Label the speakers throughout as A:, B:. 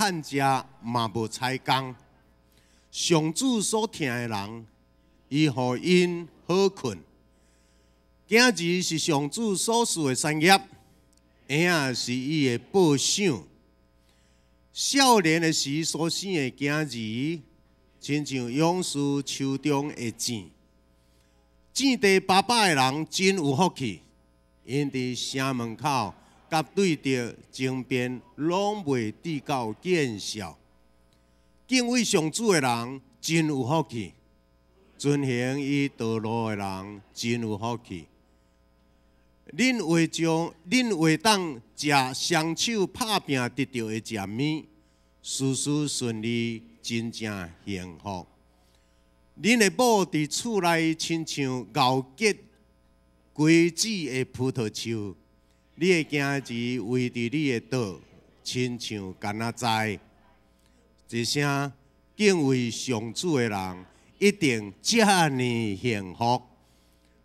A: 趁食嘛无采工。上主所疼的人，伊互因好困。囝儿是上主所赐的产业，婴仔是伊的报赏。少年的时所生的囝儿，亲像勇士手中的箭。种地爸爸的人真有福气，因伫城门口甲对着争辩，拢袂直到见效。敬畏上主的人真有福气，遵行伊道路的人真有福气。恁会当食双手拍拼得到的食物，事事顺利，真正幸福。恁的某伫厝内亲像熬结果子的葡萄树，你的囝儿围伫你的道，亲像橄榄栽。一声敬畏上主的人，一定遮尔幸福，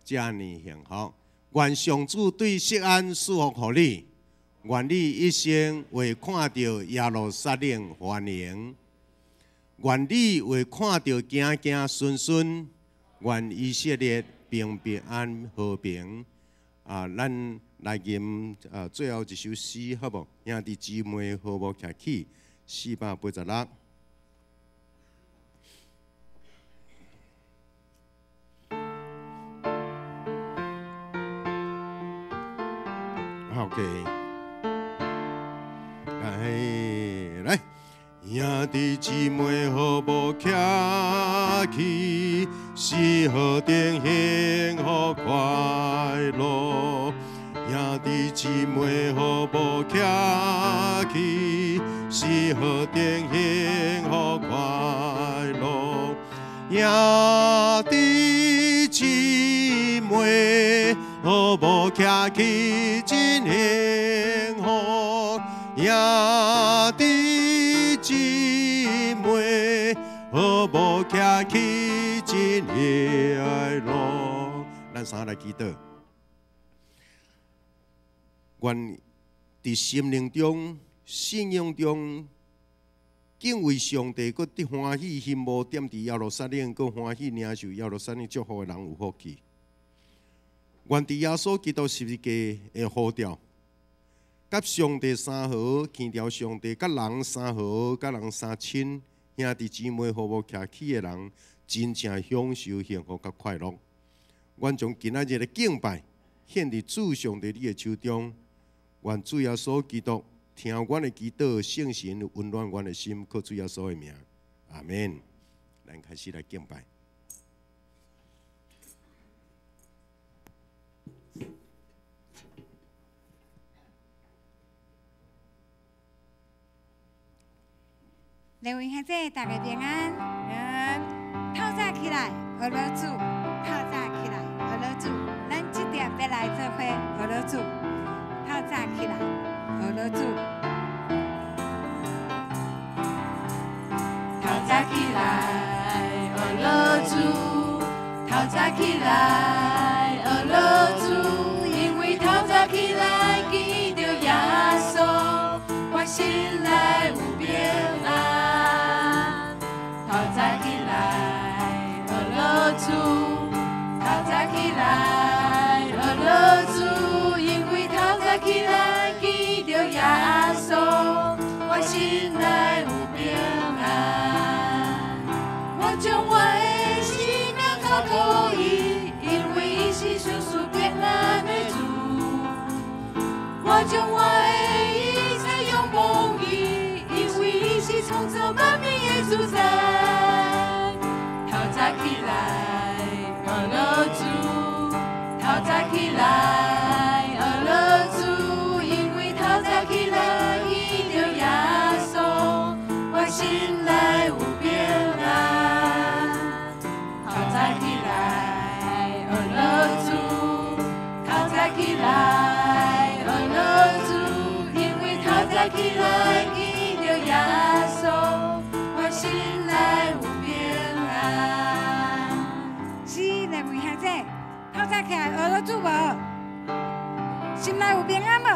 A: 遮尔幸福。愿上主对錫安赐福予你，愿你一生会看到耶路撒冷繁荣，愿你会看到行行顺顺，愿以色列平平安和平。咱来吟最后一首诗，好无？兄弟姊妹，好无？徛起486。OK， 来，兄弟姊妹好无徛起，是何等幸福快乐？兄弟姊妹好无徛起，是何等幸福快乐？兄弟姊妹好无徛起，真幸福。兄弟姊妹好无徛起，真快乐。咱三来祈祷，愿伫心灵中、信仰中敬畏上帝，搁得欢喜心无点伫耶路撒冷，搁欢喜领受耶路撒冷祝福的人有福气。愿伫耶稣基督十字架的呼召，甲上帝三合，牵调上帝，甲人三合，甲人三亲，兄弟姊妹好无徛起的人，真正享受幸福甲快乐。愿将今仔日的敬拜献伫主上帝你的手中，愿主耶稣基督听阮的祈祷，圣神温暖阮的心，靠主耶稣的名，阿门。咱开始来敬拜。
B: 各位兄弟，大家平安。透早起来，学老主；透早起来，学老主。咱这点要来做伙学老主。透早起来，学老主。
C: 透早起来，学老主。透早起来，学老主。因为透早起来见到耶稣，我心内有平安。透早起来，学老主。透早起来，学老主。因为透早起来见到耶稣，我心内有平安。我将我的生命交托伊，因为伊是常赐平安的主。我将我的一切仰望伊，因为伊是创造万民的主宰。透早起来，学老主。透早起来，学老主。因为透早起来见到耶稣，我心内有平安。透早起来，学老主。透早起来，学老主。因为透早起来见到耶稣，我心内有平安。
B: 是两位兄弟，透早起来学老主无？心内有平安无？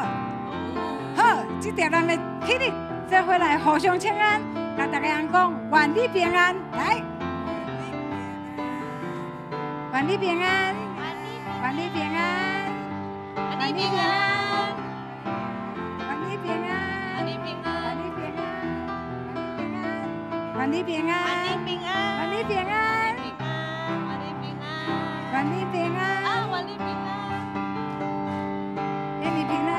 B: 好，这条咱的起立，做伙来互相请安，甲大家人讲愿你平安，来，愿你平安，愿你平安，愿你平安，愿你平安，愿你平安，愿你平安，愿你平安，愿你平安，愿你平安，愿你平安，愿你平安。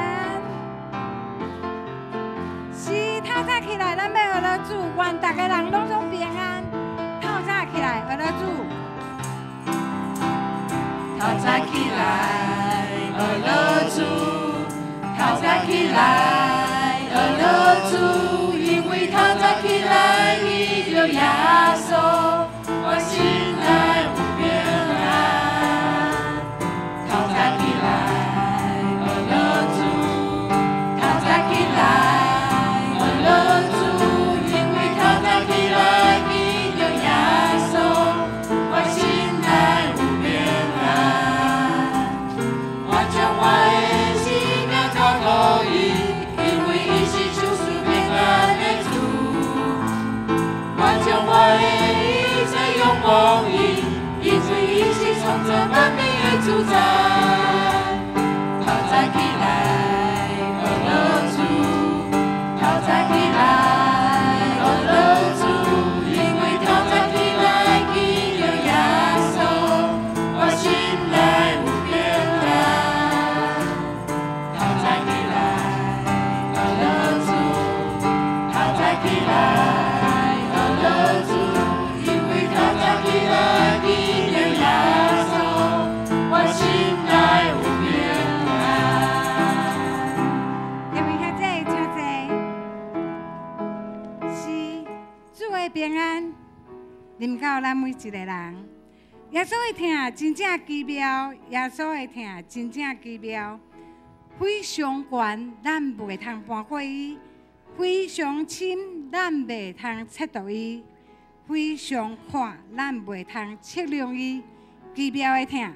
B: 是透早起来，咱要学了主，愿大家人拢总平安。透早起来，学了主。
C: 透早起来，学了主。透早起来，学了主。因为透早起来遇到耶稣，我心内有平安。透早起来，学了主。透早起来。望伊，因为伊是创造万民的主宰。透早起来，学了主；透早起来，学了主。因为透早起来见到耶稣，我心内有平安。透早起来，学了主；透早起来，学了主。
B: 平安，临到咱每一个人。耶稣的疼真正奇妙，耶稣的疼真正奇妙，非常悬，咱袂通搬过伊；非常深，咱袂通测度伊；非常宽，咱袂通测量伊。奇妙的疼，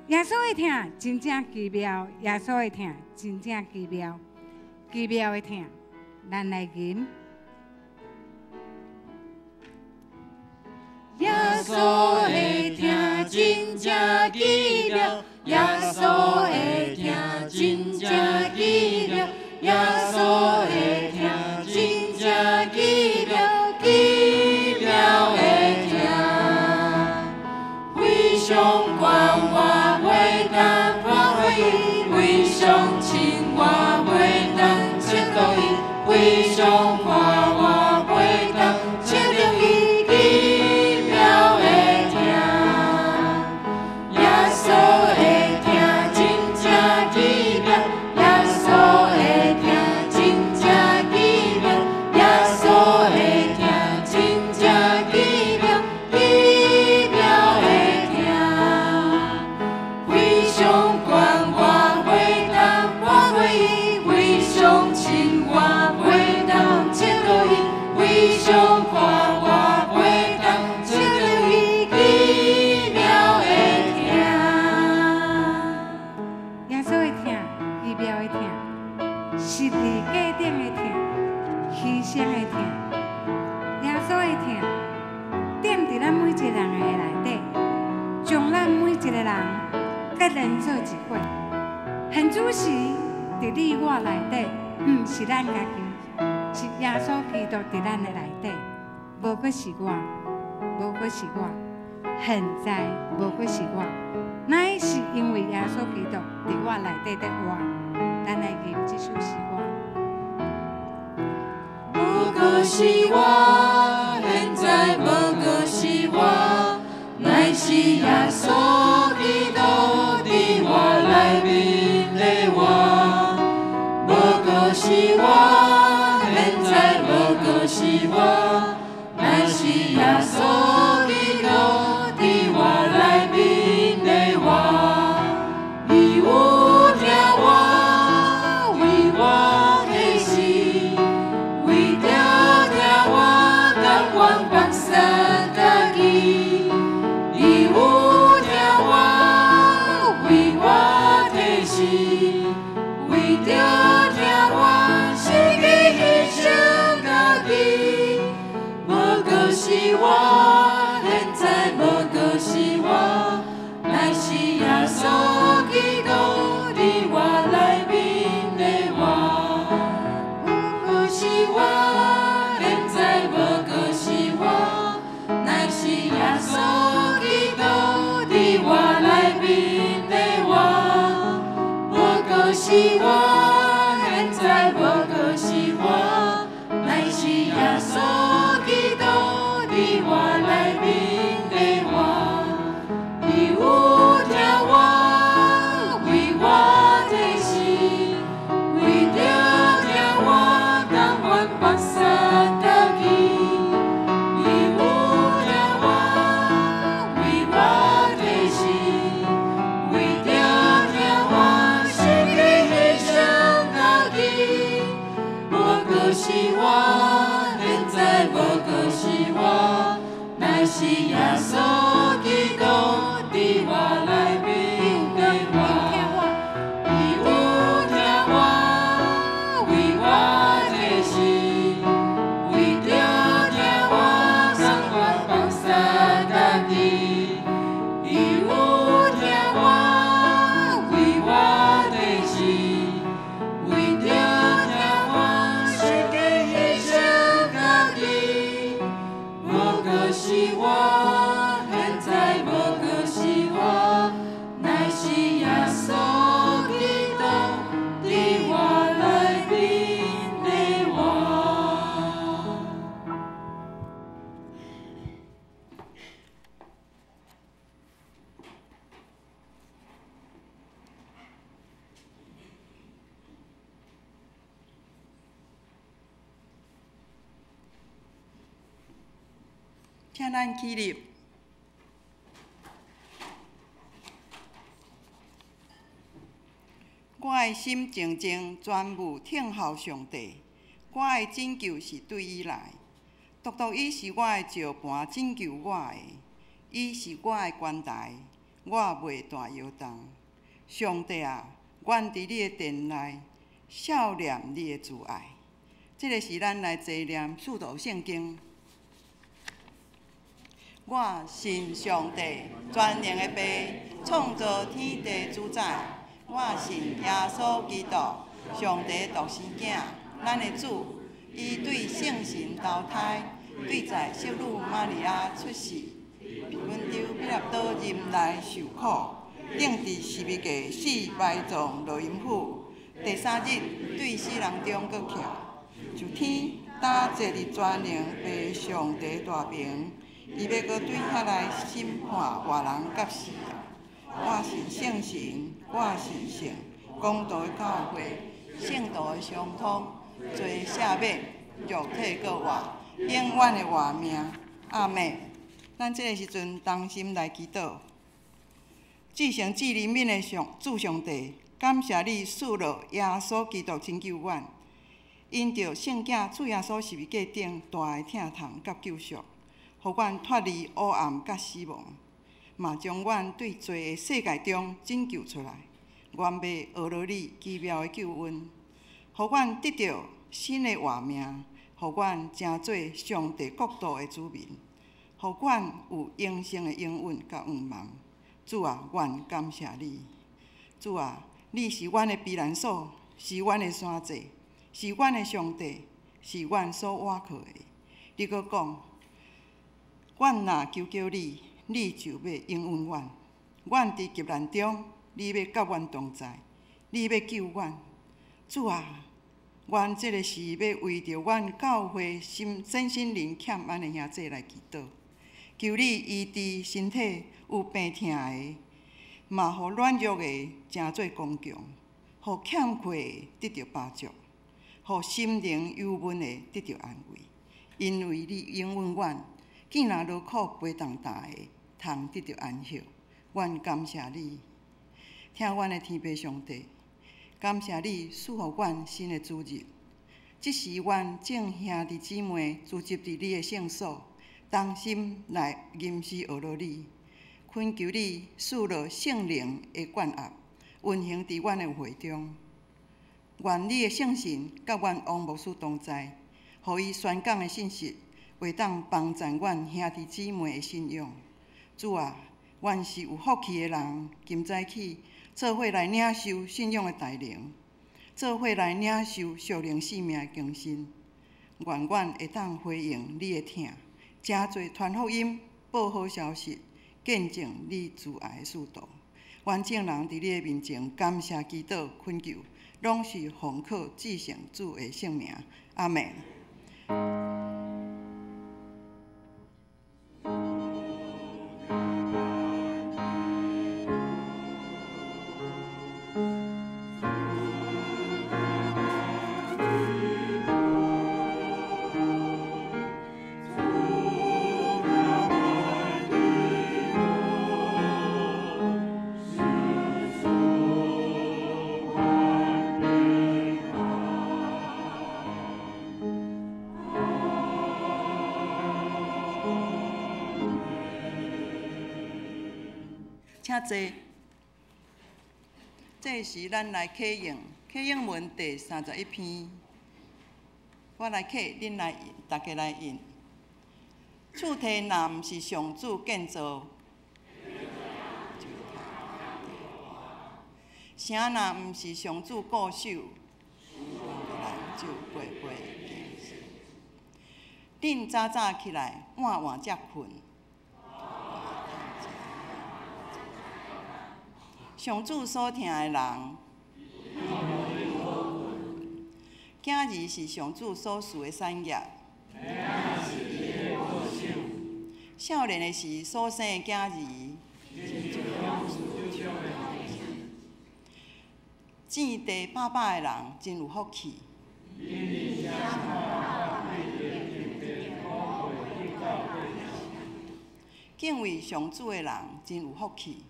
B: 耶稣的疼真正奇妙，耶稣的疼真正奇妙，奇妙的疼，咱来吟。
C: 耶稣的疼真正奇妙，耶稣的疼真正奇妙，耶稣的疼真正奇妙，奇妙的疼，非常悬我袂当看过伊，非常深我袂当测度伊，非常宽我袂当测量伊。
B: 人做一伙，现主是伫你我内底，毋是咱家己，是耶稣基督伫咱的内底，无过是我，无过是我，现在无过是我，乃是因为耶稣基督伫我内底的活。咱来吟这首诗歌。
C: 无过是我，现在无过是我，乃是耶稣基督。我来面的我，无过是我，现在无过是我，乃是耶稣基督的我来面的我，伊有听我，为我的事，为着听我甘愿放下家己，伊有听我。为着听我，世界牺牲。是我，现在无过是我，乃是耶稣基督伫我内面的我。不过是我，现在无过是我，乃是耶稣基督伫我内面的我。不过是我，现在无过是我，乃是耶稣基督伫我内面的我。伊有听我，为我提示，为着听我甘愿放下家己。伊有听我，为我提示，为着听我失去牺牲家己。无过是我，现在无过是我，乃是耶稣基督伫我内面的我。伊有听我，为我提示，为着听我甘愿放下家己。伊有听我，为我提示，为着听我失去牺牲家己。无过是我，现在无过是我，乃是耶稣基督伫我内面的我。
D: 请咱起立。我的心静静，全部听候上帝。我的拯救是对伊来，独独伊是我的石盘，拯救我的。伊是我的关台，我袂大摇动。上帝啊，愿伫你的殿内少念你的慈爱。这个是咱来坐念四道圣经。我信上帝，全能的爸，创造天地主宰。我信耶稣基督，上帝独生囝，咱的主。伊对圣神投胎，对在圣女玛利亚出世，温州彼拉多任内受苦，钉伫十字架死埋葬落阴府。第三日对死人中搁起，就天打坐伫全能爸上帝大名。伊要搁对遐来审判活人甲死人。我信圣神，我信圣，公道的教会，圣道的相通，罪赦免，肉体搁活，永远的活命。阿妹，咱这个时阵同心来祈祷。至圣至人民的主上帝，感谢你赐落耶稣基督拯救阮，因着圣囝主耶稣十字架顶大的疼痛甲救赎。互阮脱离黑暗甲死亡，嘛将阮对罪的世界中拯救出来，愿被学落你奇妙的救恩，互阮得到新的活命，互阮成做上帝国度的子民，互阮有永生的应允甲愿望。主啊，愿感谢你。主啊，你是阮的避难所，是阮的山寨，是阮的上帝，是阮所倚靠的。你阁讲。阮若求求你，你就要应允阮。阮伫急难中，你要甲阮同在，你要救阮。主啊，阮这个是要为着阮教会身心灵欠安的兄弟来祈祷，求你医治身体有病痛的，嘛互软弱的成做刚强，互欠缺的得到帮助，互心灵忧闷的得到安慰，因为你应允阮。既然劳苦背重担的，通得到安息。愿感谢你，听阮的天父上帝，感谢你赐予阮新的主日。即时阮众兄弟姊妹聚集伫你的圣所，同心来吟诗学罗你，恳求你赐落圣灵的灌压，运行伫阮的会中。愿你的圣神甲阮王牧师同在，予伊宣讲的信息。会当帮助阮兄弟姊妹的信仰。主啊，阮是有福气的人，今早起做伙来领受信仰的带领，做伙来领受属灵生命的更新。愿阮会当回应你的听，真侪传福音、报好消息，见证你慈爱的速度。愿众人伫你的面前感谢、祈祷、恳求，拢是奉靠至圣主的圣名。阿门。请坐。这是咱来启应文第31篇。我来启，恁来，大家来应。厝体若毋是上主建造，城若毋是上主固守，咱就飞飞惊死。恁早早起来，晚晚才困。上主所疼的人，囝儿是上主所赐的产业。少年的时所生的囝儿，种地饱饱的人真有福气。敬畏上主的人真有福气。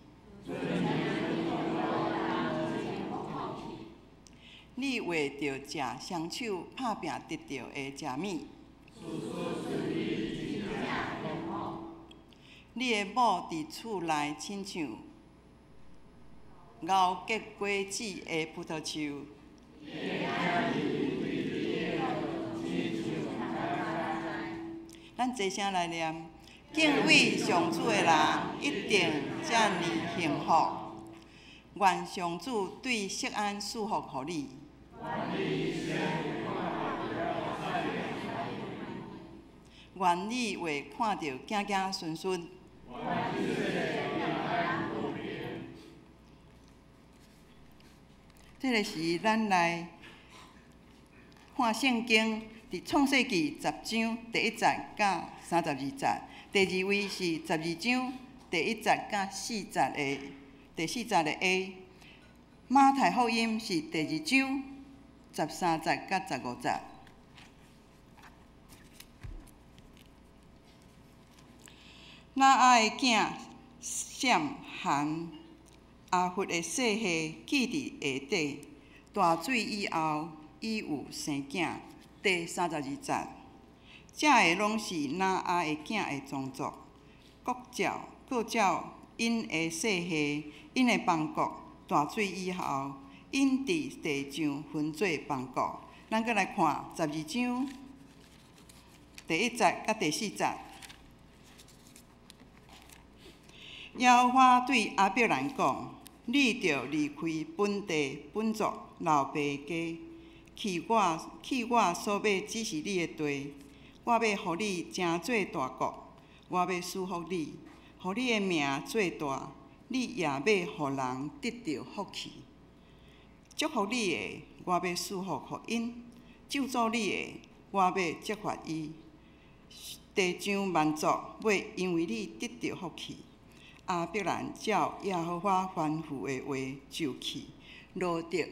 D: 你为着食双手拍拼得到的食物，你的某伫厝内亲像熬结果子的葡萄树。咱齐声来念：敬畏上主的人一定遮尔幸福。愿上主对錫安赐福予你。愿你会看到行行顺顺。这个是咱来看圣经，伫创世纪10章第1节到32节，第二位是12章第1节到4节的第4节的 A。马太福音是第2章13节到15节。那阿的囝闪含阿弗的细下记伫下底，大水以后，伊有生囝。第32节，这个拢是那阿的囝的宗族，各照因的细下，因的邦国。大水以后，因伫地上分做邦国。咱搁来看12章第1节到第4节。耶和华对亚伯兰讲：“你着离开本地本族老爸家，去我所要指示你的地。我要互你成做大国，我要祝福你，互你的名做大。你也要互人得到福气。祝福你的，我要祝福互因；咒诅你的，我要责罚伊。地上万族要因为你得到福气。”亚伯兰照耶和华吩咐的话就去，罗得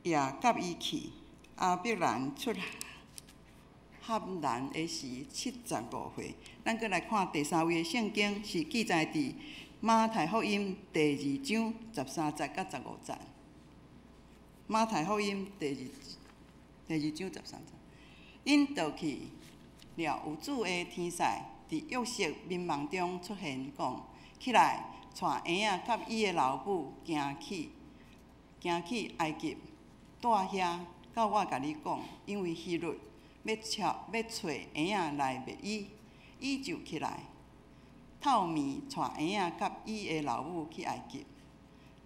D: 也甲伊去。亚伯兰出汉兰的时75岁。咱搁来看第3位的圣经，是记载伫马太福音第2章13节到15节。马太福音第2章13节，因倒去了有主的天使。伫约瑟面梦中出现，讲：起来，带婴仔甲伊的老母行去埃及，住遐。到我甲你讲，因为希律要找婴仔来觅伊，伊就起来，透暝带婴仔甲伊的老母去埃及，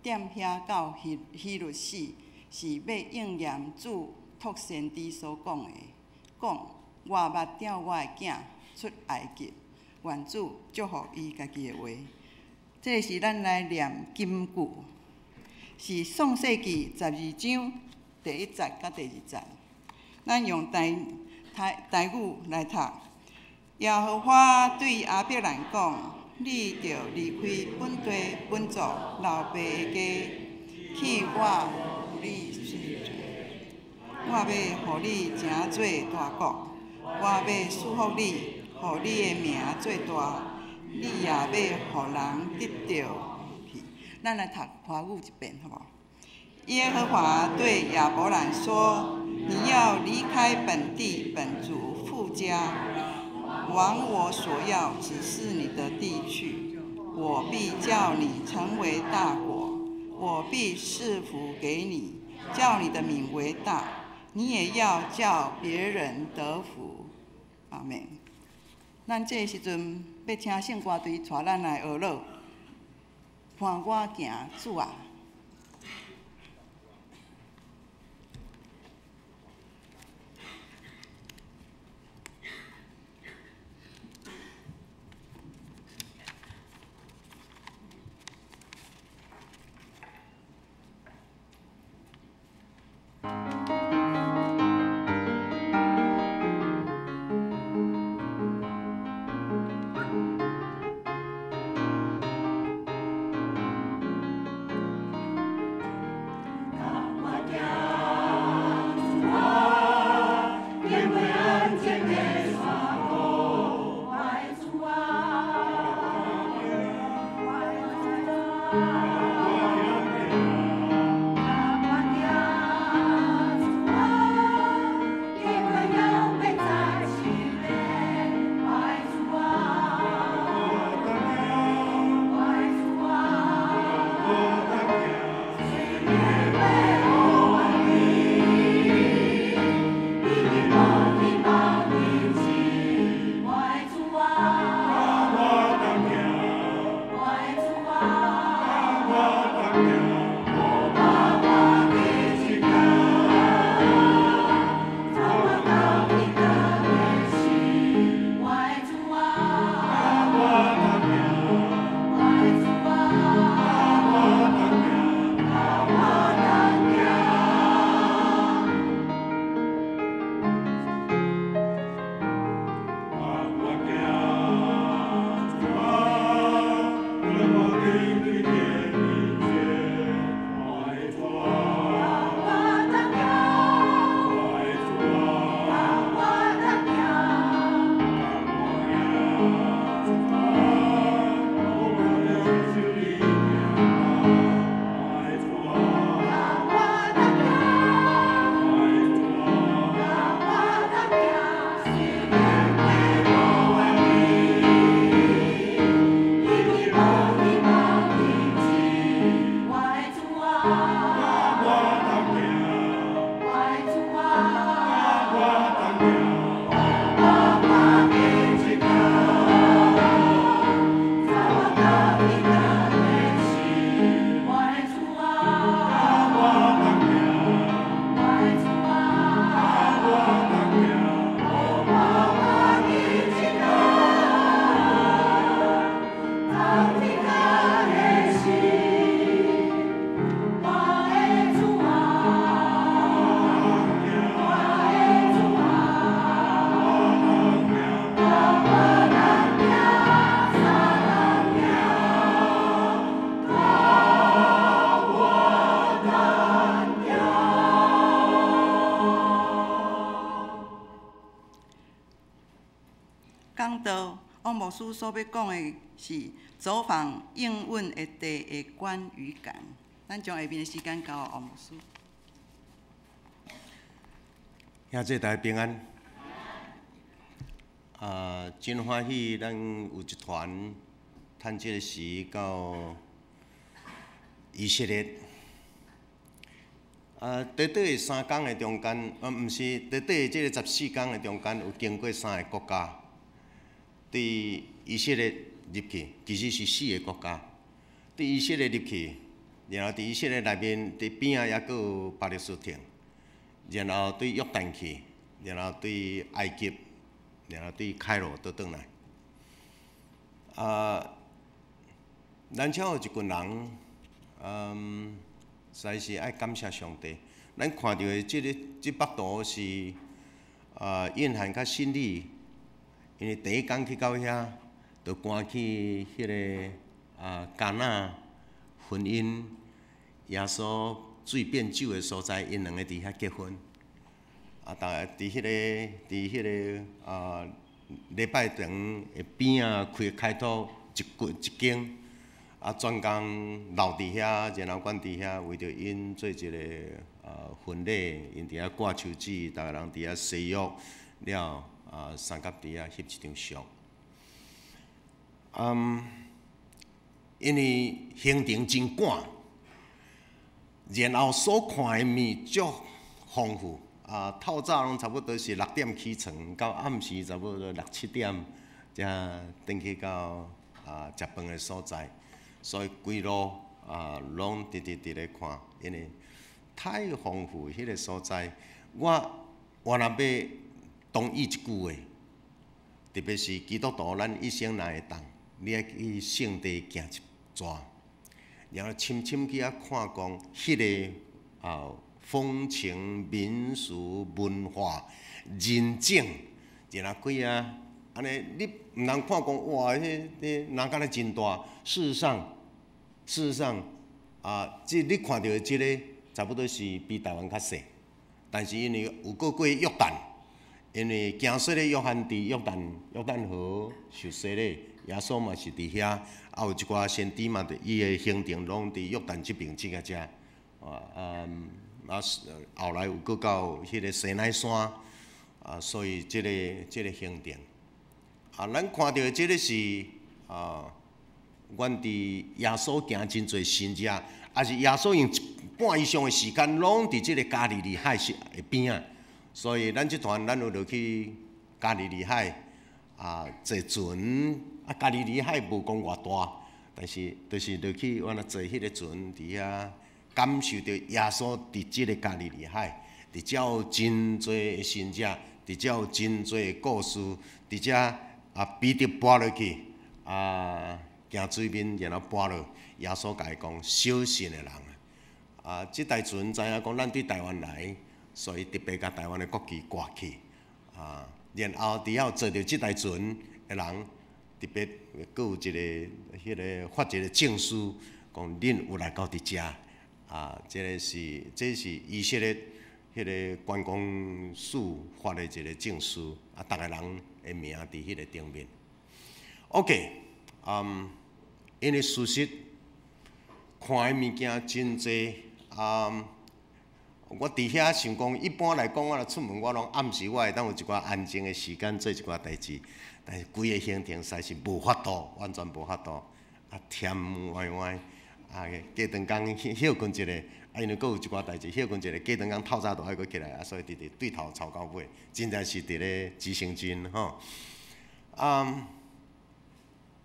D: 踮遐到希律死，是要应验主托先知所讲的，讲我捌调我的囝出埃及，愿主祝福伊家己的话。这是咱来念金句，是创世纪12章第1节甲第2节。咱用台语来读。耶和华对亚伯兰讲：你着离开本地本族老爸的家，去我你我要互你成做大国，我要祝福你，互你的名做大，你也要互人得到去。咱来读华语一遍，好无？耶和华对亚伯兰说：你要离开本地本族父家，往我所要指示你的地去。我必叫你成为大国，我必赐福给你，叫你的名为大，你也要叫别人得福。阿们。咱这时阵要请圣歌队带咱来学乐，伴我行主啊！讲到王牧师所要讲的是走访应允的地的观与感。咱将下面的时间交予王牧师。
A: 兄弟大家平安。真欢喜，咱有一团趁这个时到以色列。短短3天的中间，毋是短短的这个14天的中间，有经过3个国家，对以色列入去，其实是4个国家，对以色列入去，然后伫以色列内面，伫边仔还佫有巴勒斯坦，然后对约旦去，然后对埃及，然后对开罗倒转来。咱遮有一群人，实在是爱感谢上帝。咱看到的这幅图是约翰甲信里，因为第一天去到遐，就赶去迄个迦纳婚姻耶稣水变酒的所在，因两个伫遐结婚。当然伫迄个礼拜堂的边啊开拓一间。专工留伫遐，然后阮伫遐为着因做一个婚礼，因伫遐挂手指，逐个人伫遐洗浴了，三甲伫遐翕一张相。因为行程真赶，然后所看的面足丰富。透早拢差不多是6点起床，到暗时差不多6、7点，才转去到食饭的所在。所以规路拢直咧看，因为太丰富迄个所在。我若要同意一句话，特别是基督徒，咱一生若会当，你爱去圣地行一转，然后深深去看讲迄个风情民俗文化人种，然后几啊，安尼你毋通看讲哇，迄人敢若真大，事实上，即你看到的即个差不多是比台湾较细，但是因为有过约旦，因为行洗礼约翰伫约旦河受洗礼，耶稣嘛是伫遐，有一寡先知嘛，伊的行程拢伫约旦即边即个遮，后来有过到迄个西奈山，所以即个行程，咱看到的即个是阮伫耶稣行真侪神迹，也是耶稣用一半以上的时间，拢伫即个加利利海的边啊。所以咱即团咱有落去加利利海坐船，加利利海无讲偌大，但是就是落去我若坐迄个船伫遐，感受到耶稣伫即个加利利海，伫遮有真侪神迹，伫遮有真侪故事，伫遮彼得跋落去行水面，然后跋落，耶稣甲伊讲小信的人即台船知影讲咱对台湾来，所以特别甲台湾的国旗挂起然后伫遐坐着即台船的人，特别佫有一个迄个发一个证书，讲恁有来到伫遮这是以色列迄个观光署发的一个证书逐个人的名伫迄个顶面。OK。因为事实看的物件真侪，我伫遐想讲，一般来讲，我若出门，我拢暗时我会当有一寡安静的时间做一寡代志，但是规个行程实在是无法度，完全无法度，甜歪歪，加长工休困一下，因为佫有一寡代志休困一下，加长工透早就爱佫起来，所以直对头操到尾，真正是伫咧执行军吼。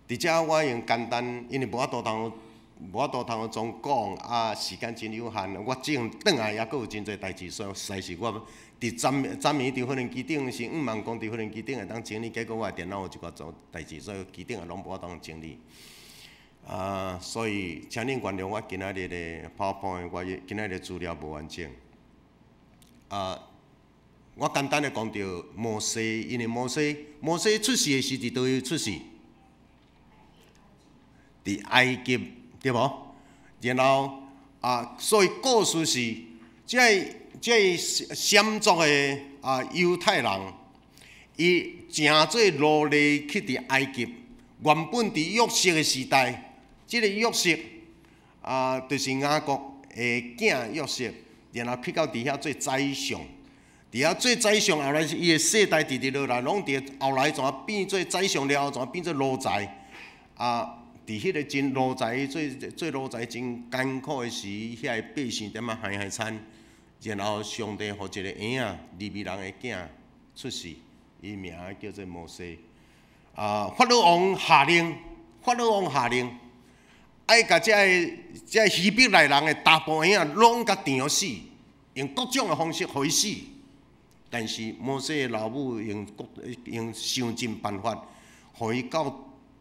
A: 伫遮我用简单，因为无法度通总讲，时间真有限。我转来也佫有真侪代志，所以实在是我伫昨暝伫飞轮机顶是5万公伫飞轮机顶会当整理，结果我的电脑有一寡做代志，所以机顶也拢无法当整理。所以请恁原谅我今仔日的 PowerPoint， 我今仔日资料无完整。我简单的讲到摩西，因为摩西出世的是伫倒位出世？伫埃及，对无？然后所以故事是，这闪族的犹太人，伊诚做奴隶去伫埃及。原本伫约瑟的时代，这个约瑟就是雅各的囝约瑟，然后去到伫遐做宰相。伫遐做宰相，后来伊的世代直落来，拢伫后来怎变做宰相了后，怎变做奴才伫迄个真奴才做奴才真艰苦的时，遐个百姓点仔害惨，然后上帝互一个婴仔利未人的囝出世，伊名叫做摩西。法老王下令，爱甲这希伯来人的大部分婴仔拢甲电死，用各种的方式互伊死。但是摩西的老母用想尽办法，互伊到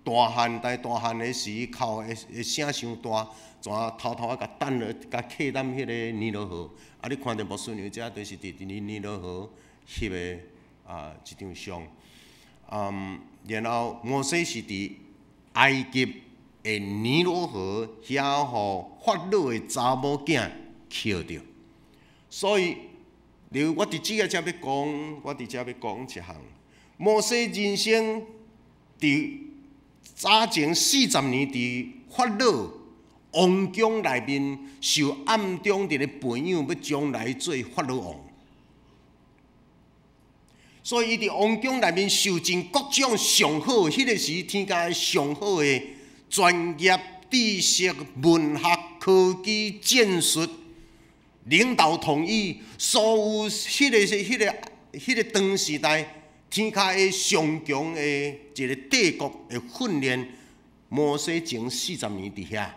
A: 大汉的时，伊哭的声伤大，怎偷偷甲等落，甲客咱迄个尼罗河。你看到牧师娘遮，就是伫尼罗河翕的一张相。然后摩西是伫埃及的尼罗河遐，互法老的查某囝捡着。所以，我伫遮要讲一项，摩西人生伫早前40年伫法老王宫内面受暗中一个培养，要将来做法老王。所以伊伫王宫内面受尽各种上好，迄个时天下上好的专业知识、文学、科技、战术、领导统一，所有迄个长时代天下的上强的一个帝国的训练，摩西前40年伫遐。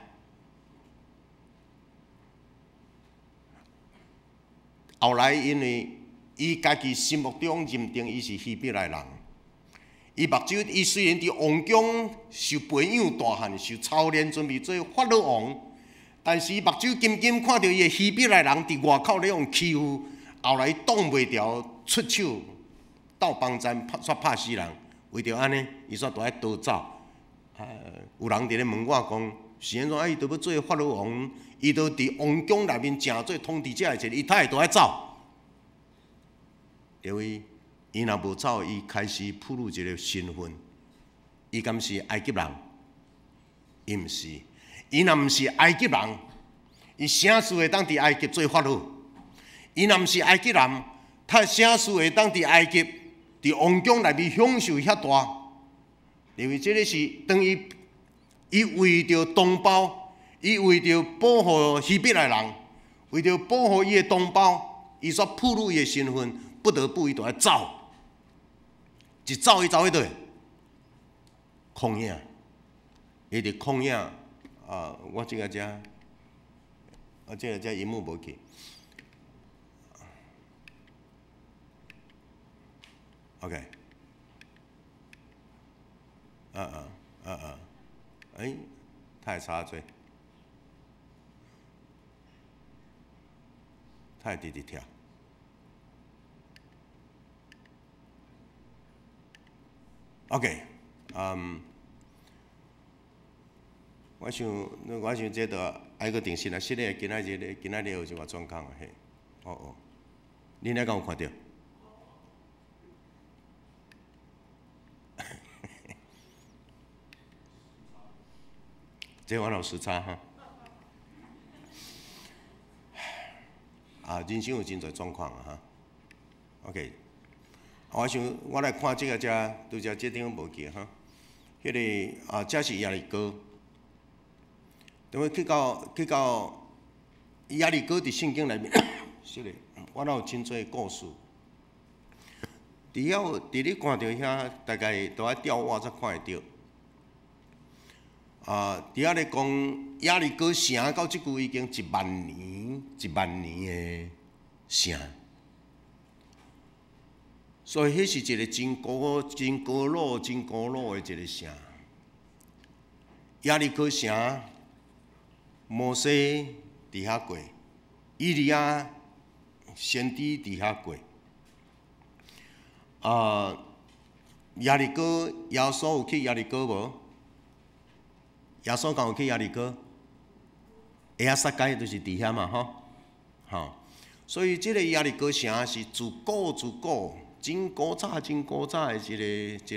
A: 后来因为伊家己心目中认定伊是希伯来人，伊虽然伫王宫受培养大汉，受操练，准备做法老王，但是伊目睭金金看到伊个希伯来人伫外口咧用欺负，后来挡袂牢，出手斗帮战，煞拍死人。为着安尼，伊煞在逃走。有人伫咧问我讲，是安怎？伊都要做法老王，伊都伫王宫内面正做统治者的一个，伊太会在走。因为伊若无走，伊开始暴露一个身份，伊敢是埃及人？伊毋是。伊若毋是埃及人，伊啥事会当伫埃及做法老？伊若毋是埃及人，他啥事会当伫埃及伫王宫内面享受遐大？因为这个是等于伊为着同胞，伊为着保护希伯来人，为着保护伊的同胞，伊所暴露伊的身份。不得不伊就要走，一走伊走迄对旷野，伊伫旷野我即个遮，即个遮荧幕无去。OK， 他会差做，他会直直跳。OK， 我想这都爱个定心啊！今仔日有一个状况嘿，你哪敢有看到？这我有时差哈。人生有真侪状况哈。OK。我想，我来看这个拄则这张无记哈，迄个这是亚利哥，等于去到亚利哥伫圣经内面，是嘞，我有真侪故事。伫你看到遐，大概都爱钓蛙才看会到。伫遐咧讲亚利哥城到即句已经1万年的城。所以，迄是一个真古老的一个城。亚利哥城，摩西伫遐过，以利亚先知伫遐过。亚利哥，耶稣有去亚利哥无？耶稣敢有去亚利哥？会晓撒该就是伫遐嘛，吼。所以，这个亚利哥城是自古。真古早的一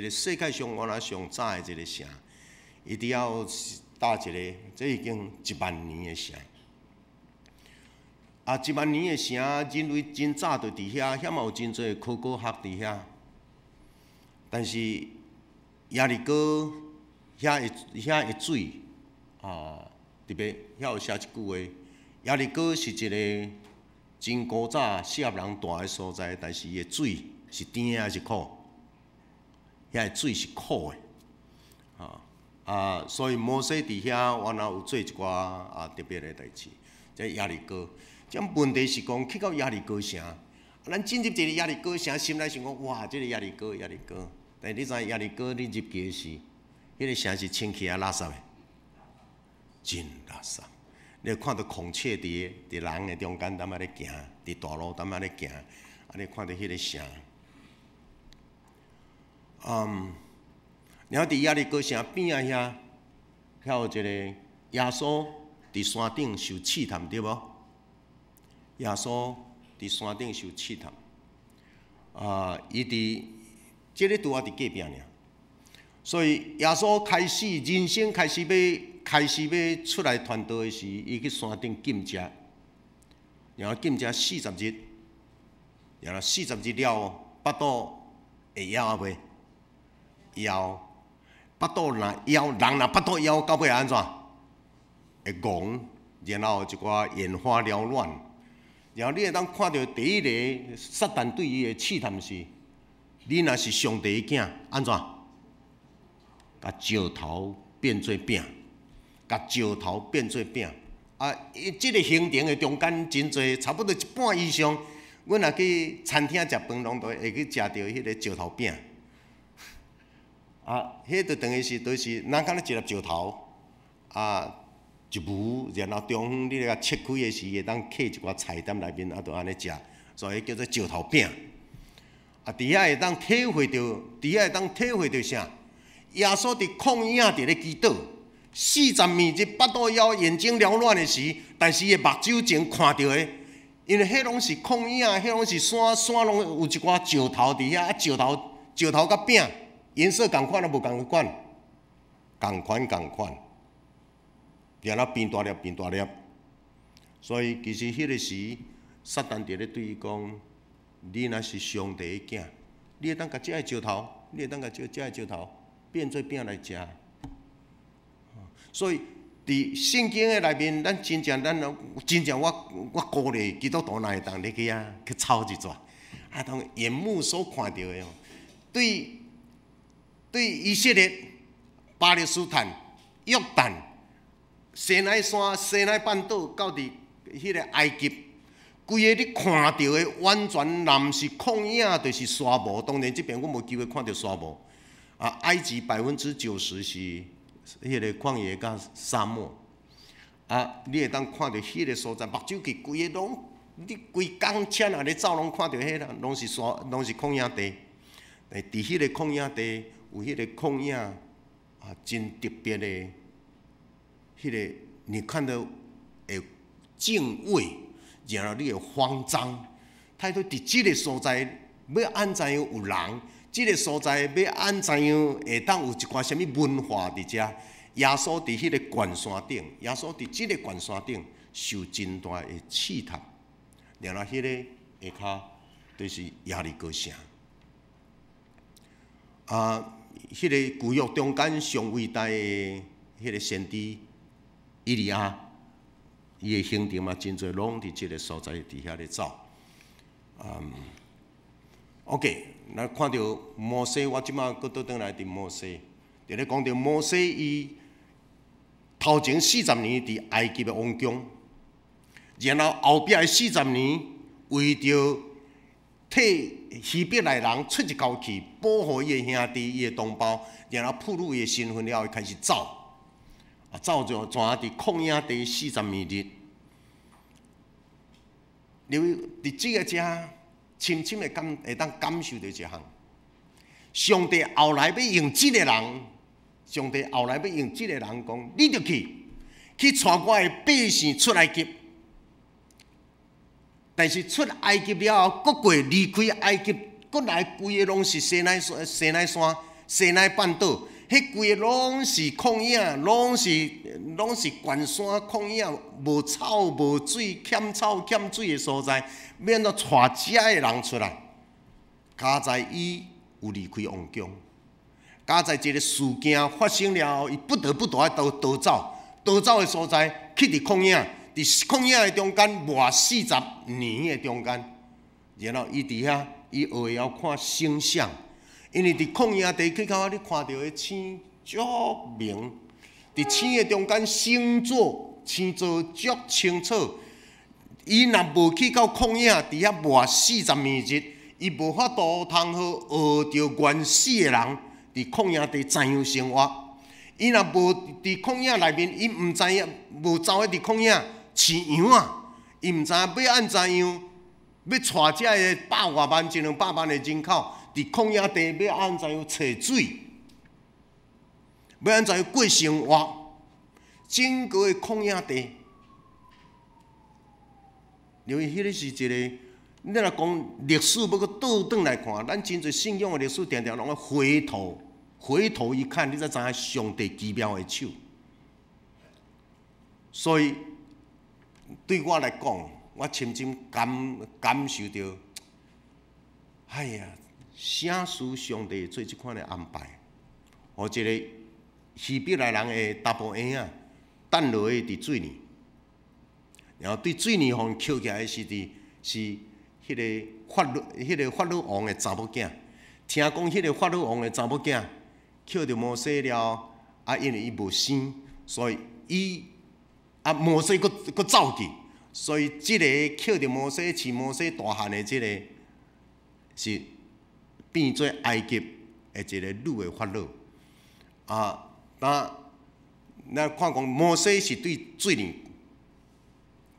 A: 个世界上我上早的一个城，伊伫遐搭一个，这已经1万年的城。1万年的城，人类真早就伫遐，遐嘛有真侪考古学伫遐。但是亚利哥遐的水特别遐有写一句话，亚利哥是一个真古早适合人住的所在，但是伊的水是甜还是苦？遐个水是苦的，所以摩西伫遐原来有做一寡特别的代志。即亚利哥，即问题是讲去到亚利哥城，咱进入一个亚利哥城，心内想讲哇，即个亚利哥，但你知影亚利哥你入去时，迄个城是清气啊垃圾的，真垃圾。你看到孔雀伫人的中间，踮咧行，伫大路踮咧行，你看到迄个城。然后伫亚利哥城边仔遐有一个耶稣伫山顶受试探，对无？耶稣伫山顶受试探，伊伫即个拄啊伫隔壁尔，所以耶稣开始人生开始要出来传道的时，伊去山顶禁食，然后禁食40日，然后40日了，腹肚会枵啊袂？枵，腹肚若枵，人若腹肚枵，到尾安怎？会戆，然后一寡眼花缭乱，然后你会当看到第一个撒旦对伊的试探是：你若是上帝的囝，安怎？甲石头变做饼，甲石头变做饼。即个行程的中间真侪，差不多一半以上，阮若去餐厅食饭，拢会去食到迄个石头饼。迄就等于是咱敢若一粒石头，一畝，然后中央你甲切开的时，会当刻一寡菜脯内面，就安尼食，所以叫做石头饼。伫遐会当体会到啥？耶稣伫旷野伫咧祈祷，40日腹肚枵，眼睛缭乱的时，但是伊目睭前看到的，因为迄拢是旷野，迄拢是山拢有一寡石头伫遐，石头甲饼。颜色共款啊，无共款，共款，然后变大粒，所以其实迄个时，撒旦伫咧对伊讲：你若是上帝的囝，你会当甲这个石头，变做饼来食。所以伫圣经的内面，咱真正我鼓励基督徒哪会当你去去抄一撮，当眼目所看到的哦，对以色列、巴勒斯坦、约旦、西奈山、西奈半岛，到伫迄个埃及，规个你看到的完全若毋是旷野，就是沙漠。当然，即边我无机会看到沙漠。埃及90%是迄个旷野甲沙漠。你会当看到迄个所在，目睭去规个拢，你规工车若咧走，拢看到迄啦，拢是旷野地。但伫迄个旷野地。有迄个旷野真特别的，迄个你看到会敬畏，然后你会慌张。态度伫即个所在要安怎样有人？即个所在要安怎样会当有一寡什么文化伫遮？耶稣伫迄个悬山顶，耶稣伫即个悬山顶受真大的试探，然后迄个下骹就是亚利哥城。迄个旧约中间上伟大的迄个先知以利亚，伊的行程嘛真侪，拢伫即个所在伫遐咧走。OK， 咱看到摩西，我即马搁倒转来伫摩西，伫咧讲到摩西伊头前40年伫埃及的王宫，然后后壁的40年为着替希伯来人出一口气，保护伊的兄弟、伊的同胞，然后暴露伊的身份了，开始走，走就怎啊？伫旷野地40日，你伫即个遮，深深的会当感受到一项，上帝后来要用即个人，上帝后来要用即个人讲，你着去带我的百姓出埃及。但是出埃及了后，搁过离开埃及，搁来规个拢是西奈山、西奈半岛，迄规个拢是旷野，拢是悬山旷野，无草无水，欠草欠水的所在，免得带遮的人出来。加在伊有离开王宫，加在这个事件发生了后，伊不得不逃走的所在，去伫旷野。伫旷野的中间活40年的中间，然后伊伫遐，伊学会晓看星象，因为伫旷野地去到你看到的星足明，伫星的中间星座足清楚。伊若无去到旷野，伫遐活40年日，伊无法度通好学着原始的人伫旷野地怎样生活。伊若无伫旷野内面，伊毋知影，无走喺伫旷野饲羊啊，伊毋知影要安怎样，要带遮个100外万、100万的人口伫旷野地要安怎样找水，要安怎样过生活，整个的旷野地。因为迄个是一个，你若讲历史要搁倒转来看，咱真侪信仰的历史，常常拢要回头一看，你才知影上帝奇妙的手。所以对我来讲，我深深感受到，哎呀，啥事上帝做即款的安排，互一个希伯来人的查甫婴仔，等落去伫水里。然后对水泥方捡起来是迄个法老王的查某囝，听讲迄个法老王的查某囝捡着摩西了，因为伊无生，所以摩西佫走去，所以即个捡着摩西饲摩西大汉的即个是变做埃及的一个女的法老。咱看讲摩西是对水泥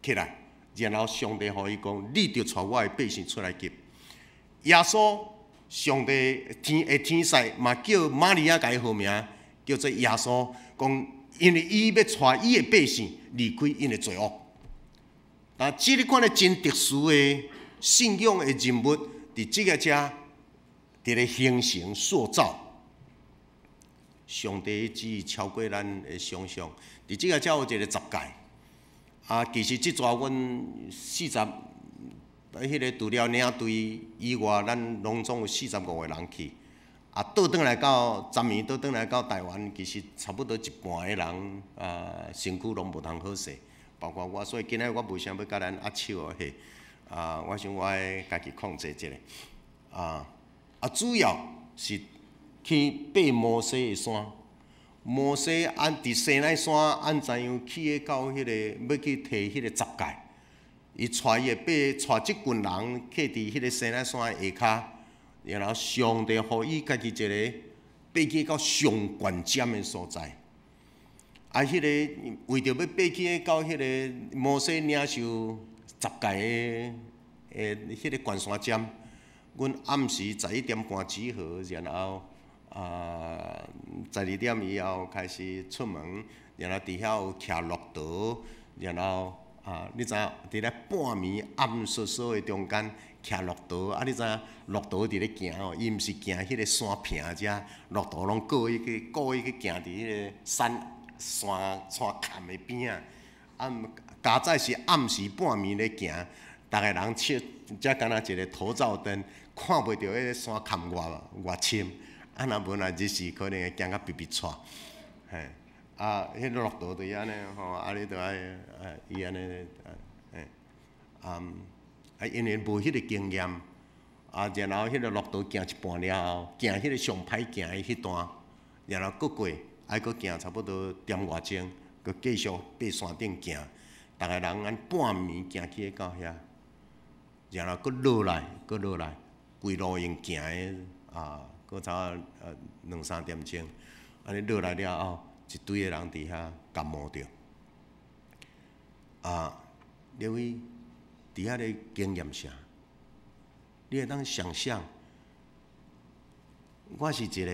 A: 起来，然后上帝互伊讲：你着带我的百姓出来劫。耶稣，上帝天使嘛叫玛利亚甲伊号名叫做耶稣，讲因为伊要带伊的百姓离开因的罪恶。但即个款的真特殊的信仰的人物，伫即个遮，伫咧形成塑造。上帝旨意超过咱的想象，伫即个遮有一个十诫。其实即抓阮40，迄个除了领队以外，咱拢总有45个人去。倒转来到10年，倒转来到台湾，其实差不多一半的人身躯拢无通好势，包括我。所以今仔我无啥要甲咱握手嘿。我想我爱家己控制一下。主要是去爬摩西的山。摩西伫西奈山安怎样去到迄个要去摕迄个十诫？伊带伊的带即群人徛伫迄个西奈山的下骹，然后上帝互伊家己一个爬去到上悬尖的所在。迄个为着要爬去到迄个摩西领受十诫的迄个悬山尖，阮暗时11点半集合，然后。12点以后开始出门，然后伫遐有徛骆驼，然后你知影伫咧半暝暗烁烁的中间徛骆驼，你知影骆驼伫咧行哦，伊毋是行迄个山坪遮，骆驼拢故意去行伫迄个山坎的边啊。加早是暗时半暝咧行，逐个人才敢若一个头照灯，看袂到迄个山坎外深。若无若日时可能会惊甲逼喘，嘿，迄个骆驼就是安尼吼，你着爱伊安尼，因为无迄个经验，然后迄个骆驼行一半了后，行迄个上歹行的迄段，然后搁过，搁行差不多点外钟，搁继续爬山顶行，逐个人按半暝行去到遐，然后搁落来，规路用行的搁差2-3点钟，安尼落来了后，一堆的人伫遐感冒着。因为伫遐咧经验啥，你会当想象，我是一个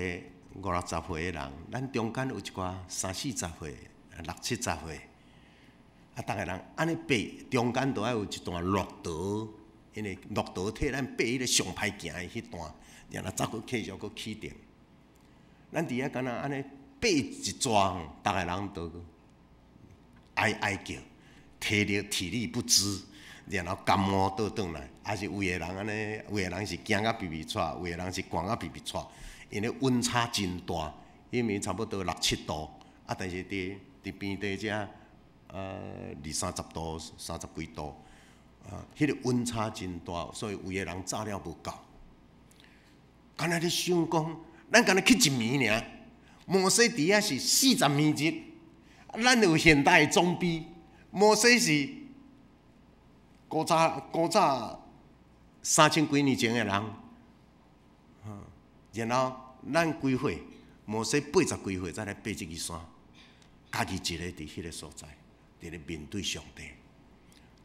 A: 50-60岁的人，咱中间有一寡30-40岁、60-70岁，逐个人安尼爬，中间都要有一段骆驼，因为骆驼替咱爬迄个上歹行的迄段。然后再继续起定，咱伫遐敢若安尼爬一桩，逐个人都哀叫，体力不支，然后感冒倒转来，还是有的人安尼，有的人是惊甲鼻喘，有的人是寒甲鼻喘，因为温差真大，迄暝差不多6-7度，但是伫边地遮20-30度、30几度，迄个温差真大，所以有个人炸了无够。敢若咧想讲，咱敢若去1暝尔，摩西伫遐是40暝日，咱有现代的装备，摩西是古早3000几年前的人，然后咱几岁，摩西80几岁才来爬这个山，家己一个伫迄个所在，伫咧面对上帝，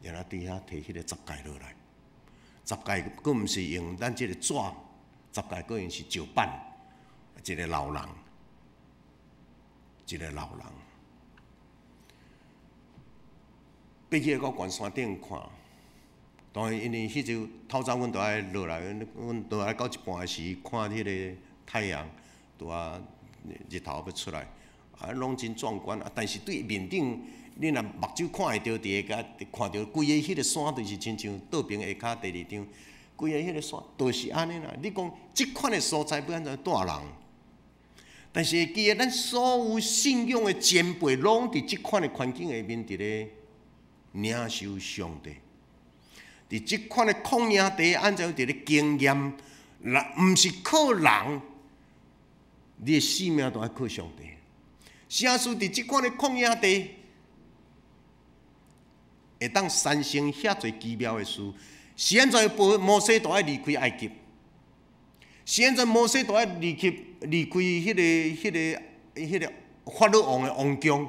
A: 然后伫遐摕迄个十诫落来，十诫佫毋是用咱即个纸，十诫佫用是石板，一个老人，爬去到悬山顶看。当然，因为迄阵透早阮都爱落来，阮都爱到一半时看迄个太阳，拄啊日头要出来，拢真壮观。但是对面顶，你若目睭看会到，伫个看到规个迄个山，就是亲像倒边下骹第二张，规个迄个山都是安尼啦。你讲即款的所在要安怎带人？但是记得咱所有信仰的前辈，拢伫即款的环境下面，伫咧领受上帝。伫即款的旷野地，按照伫咧经验，毋是靠人，你的性命都要靠上帝。啥事伫即款的旷野地，会当产生遐侪奇妙的事。现在摩西都要离开埃及，现在摩西都要离开迄个法老王的王宫，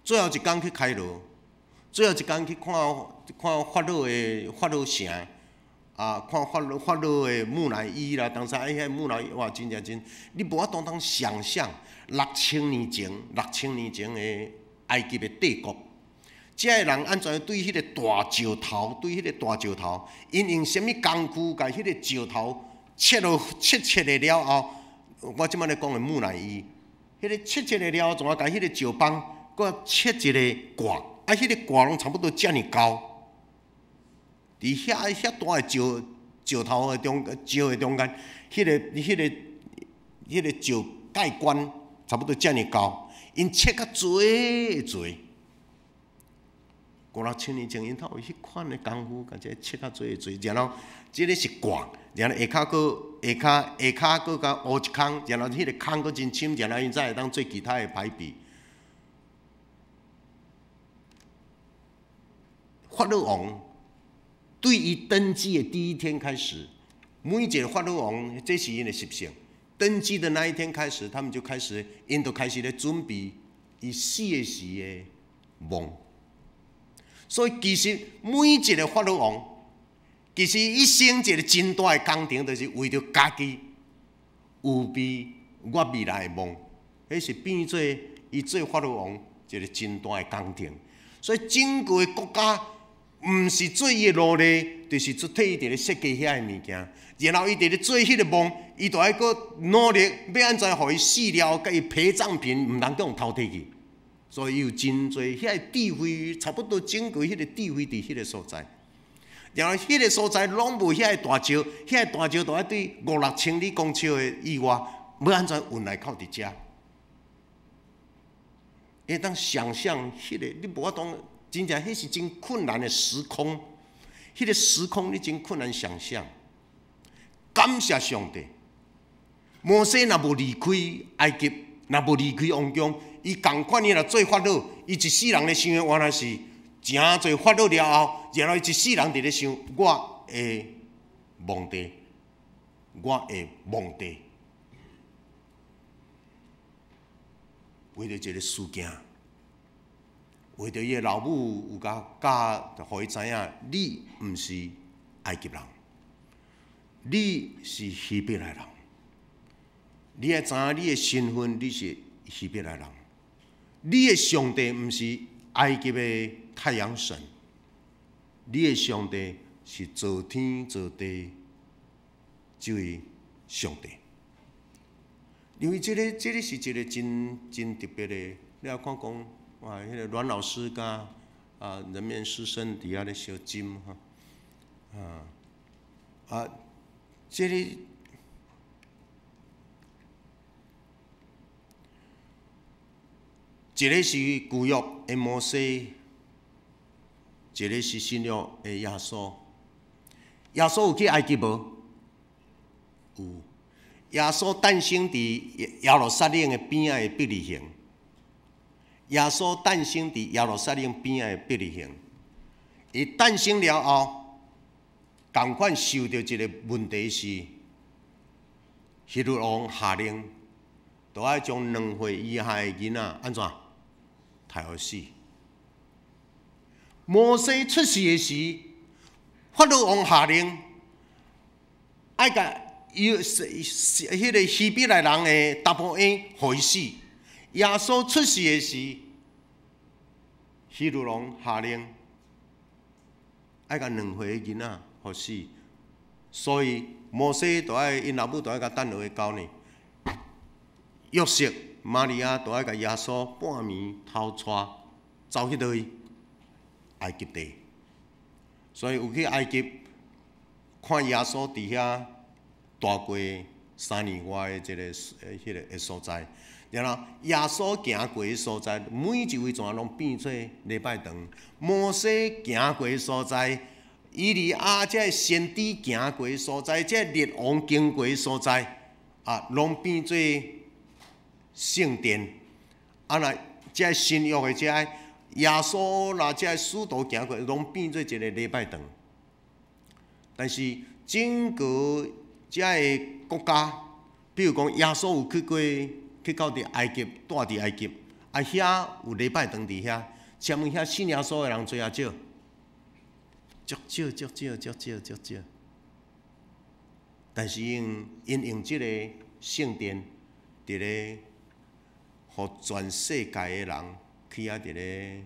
A: 最后一天去开罗。最后一天去看法老城，看法老的木乃伊啦，当时迄木乃伊哇，真正真，你无法当想象6000年前的埃及的帝国，遮个人安怎对迄个大石头，因用什么工具甲迄个石头切的了后，我即摆咧讲的木乃伊，迄个切的了后，怎啊甲迄个石棒，搁切一个挂。迄个挂拢差不多遮尔高，伫遐大的石头的中间，迄个石盖棺差不多遮尔高，因切较侪。5-6千年前，因头有迄款的功夫，甲这切较侪，然后这个是挂，然后下骹搁甲挖一坑，然后迄个坑搁真深，然后因才会当做其他的排比。法老王对于登基的第一天开始，每一个法老王，这是因的习性。登基的那一天开始，他们就开始，因都开始咧准备伊死的时的梦。所以其实每一个法老王，其实一生一个真大的工程，就是为着家己有备我未来的梦。迄是变做伊做法老王一个真大的工程。所以整个国家。毋是做伊的努力，就是替伊伫咧设计遐个物件，然后伊伫咧做迄个梦，伊就爱搁努力，要安怎互伊死了，甲伊陪葬品毋通用偷摕去，所以伊有真侪遐个智慧，差不多整个迄个智慧伫迄个所在。然后迄个所在拢无遐个大石，遐个大石就爱对5-6千里公尺的以外，要安怎运来靠伫遮？会当想象迄个，你无法当。真正迄是真困难的时空，迄个时空你真困难想象。感谢上帝，摩西若无离开埃及，若无离开王宫，伊共款伊若做法老，伊一世人咧想的原来是诚做法老了后，然后伊一世人伫咧想我的墓地，为着一个事件。为着伊的老母有教，互伊知影，你毋是埃及人，你是希伯来人。你要知影你的身份，你是希伯来人。你的上帝毋是埃及的太阳神，你的上帝是造天造地这位上帝。因为这个是一个真特别的，你要看讲。哇！迄个阮老师甲人面狮身底下咧小金哈，这个一个是旧约的摩西，一个是新约的耶稣。耶稣有去埃及无？有。耶稣诞生伫耶路撒冷的边仔的伯利恒。耶稣诞生伫耶路撒冷边仔的伯利恒。伊诞生了后，同款受到一个问题是，希律王下令，都要将2岁以下的囡仔安怎杀互死。摩西出世的时，法律王下令，爱甲迄个希伯来人的查甫婴害死。耶稣出世的时，希律王下令，爱甲2岁的囡仔互死。所以摩西就爱因老母就爱甲等落去9年。约瑟、玛利亚就爱甲耶稣半暝偷带走去倒去埃及地。所以有去埃及看耶稣伫遐大过3年外的迄个所在，然后耶稣行过的所在，每一位全拢变做礼拜堂。摩西行过的所在，以利亚这先知行过的所在，这列王经过的所在，拢变做圣殿。那这新约的这耶稣啦，这使徒行过，拢变做一个礼拜堂。但是整个这个国家，比如讲耶稣有去到伫埃及，住伫埃及，遐有礼拜堂伫遐，请问遐信耶稣的人多啊少？足少。但是因用这个圣殿，伫咧，互全世界的人去伫咧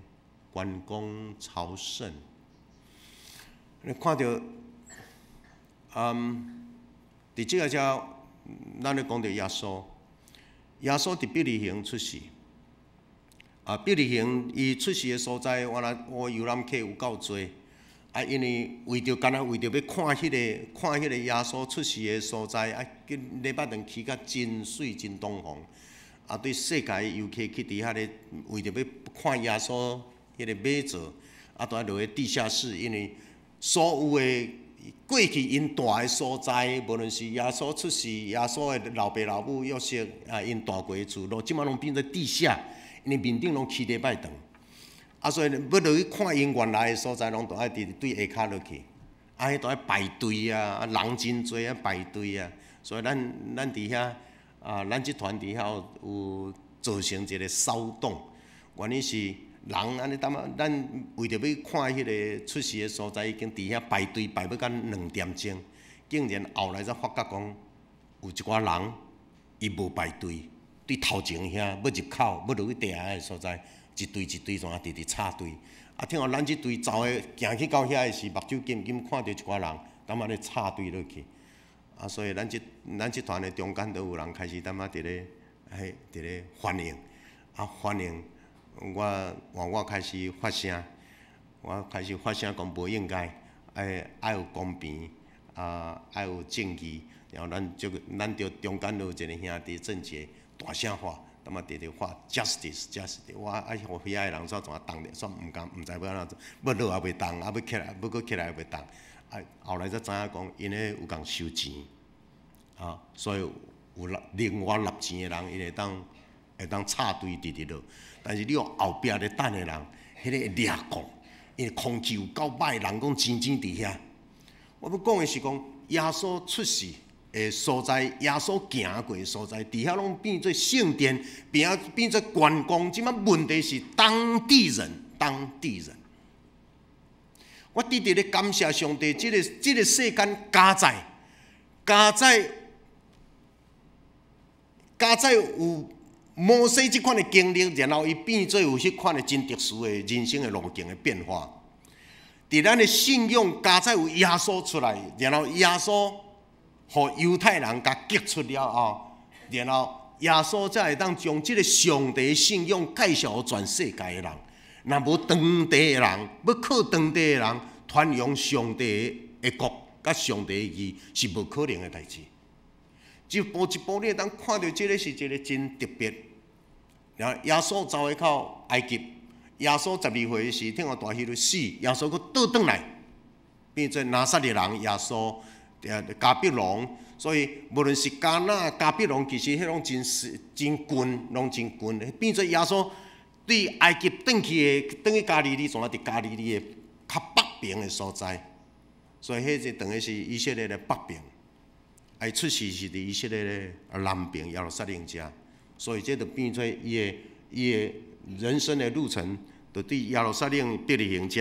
A: 观光朝圣。你看到，伫即个遮，咱咧讲到耶稣，耶稣伫伯利恒出世。伯利恒伊出世的所在，我游览客有够多。因为为着要看迄个耶稣出世的所在，礼拜堂起甲真水真东方。对世界游客去伫遐咧，为着要看耶稣迄个马座，都要落去地下室，因为所有的过去因住的所在，无论是耶稣出世、耶稣的老爸老母约瑟因住过的厝，即马拢变做地下，因为面顶拢起礼拜堂。所以要落去看因原来的所在，拢都爱对下骹落去，迄都爱排队啊，人真多啊，排队啊。所以咱伫遐咱即团伫遐有造成一个骚动，原因是人安尼咱为着要看迄个出世的所在，已经伫遐排队排要到2点钟，竟然后来才发觉讲，有一寡人伊无排队，对头前遐要入口，要落去地下的所在。一队一队怎啊直插队，听讲咱即队走的行去到遐的是目睭金看到一寡人，安尼插队落去，所以咱即团的中间都有人开始伫咧欢迎，欢迎我开始发声，讲无应该，爱有公平，爱有正义，然后咱着中间有一个兄弟郑杰大声喊。直直喊 justice， 我互遐个人煞怎动咧，煞毋知要安怎，要落也袂动，要起来，要搁起来也袂动。后来才知影讲，因咧有共收钱，所以有另外纳钱的人，因会当插队直直落。但是你有后壁咧等的人，迄个会掠过，因为空气有够歹，人讲真伫遐。我要讲的是讲，耶稣出世的所在，耶稣行过的所在，伫遐拢变做圣殿，变做观光。即摆问题是当地人。我直直咧感谢上帝，即个世间加在有摩西即款的经历，然后伊变做有迄款的真特殊的人生的路径的变化。伫咱的信仰加在有耶稣出来，然后耶稣。互犹太人甲激出了后，然后耶稣才会当将即个上帝信仰介绍予全世界的人。若无当地的人，要靠当地的人传扬上帝的国甲上帝的义，是无可能的代志。一步一步，你会当看到即个是一个真特别。然后耶稣走回到埃及，耶稣12岁时，听我大希律死，耶稣佫倒转来，变做拿撒勒人耶稣，加比隆。所以无论是迦纳、加比隆，其实迄拢真近，拢真近。变做耶稣对埃及转去加利利，全伫加利利的较北边的所在。所以迄就等于是以色列的北边，伊出世是伫以色列的南边耶路撒冷遮。所以这就变做伊的人生的路程，就对耶路撒冷伯利恒遮，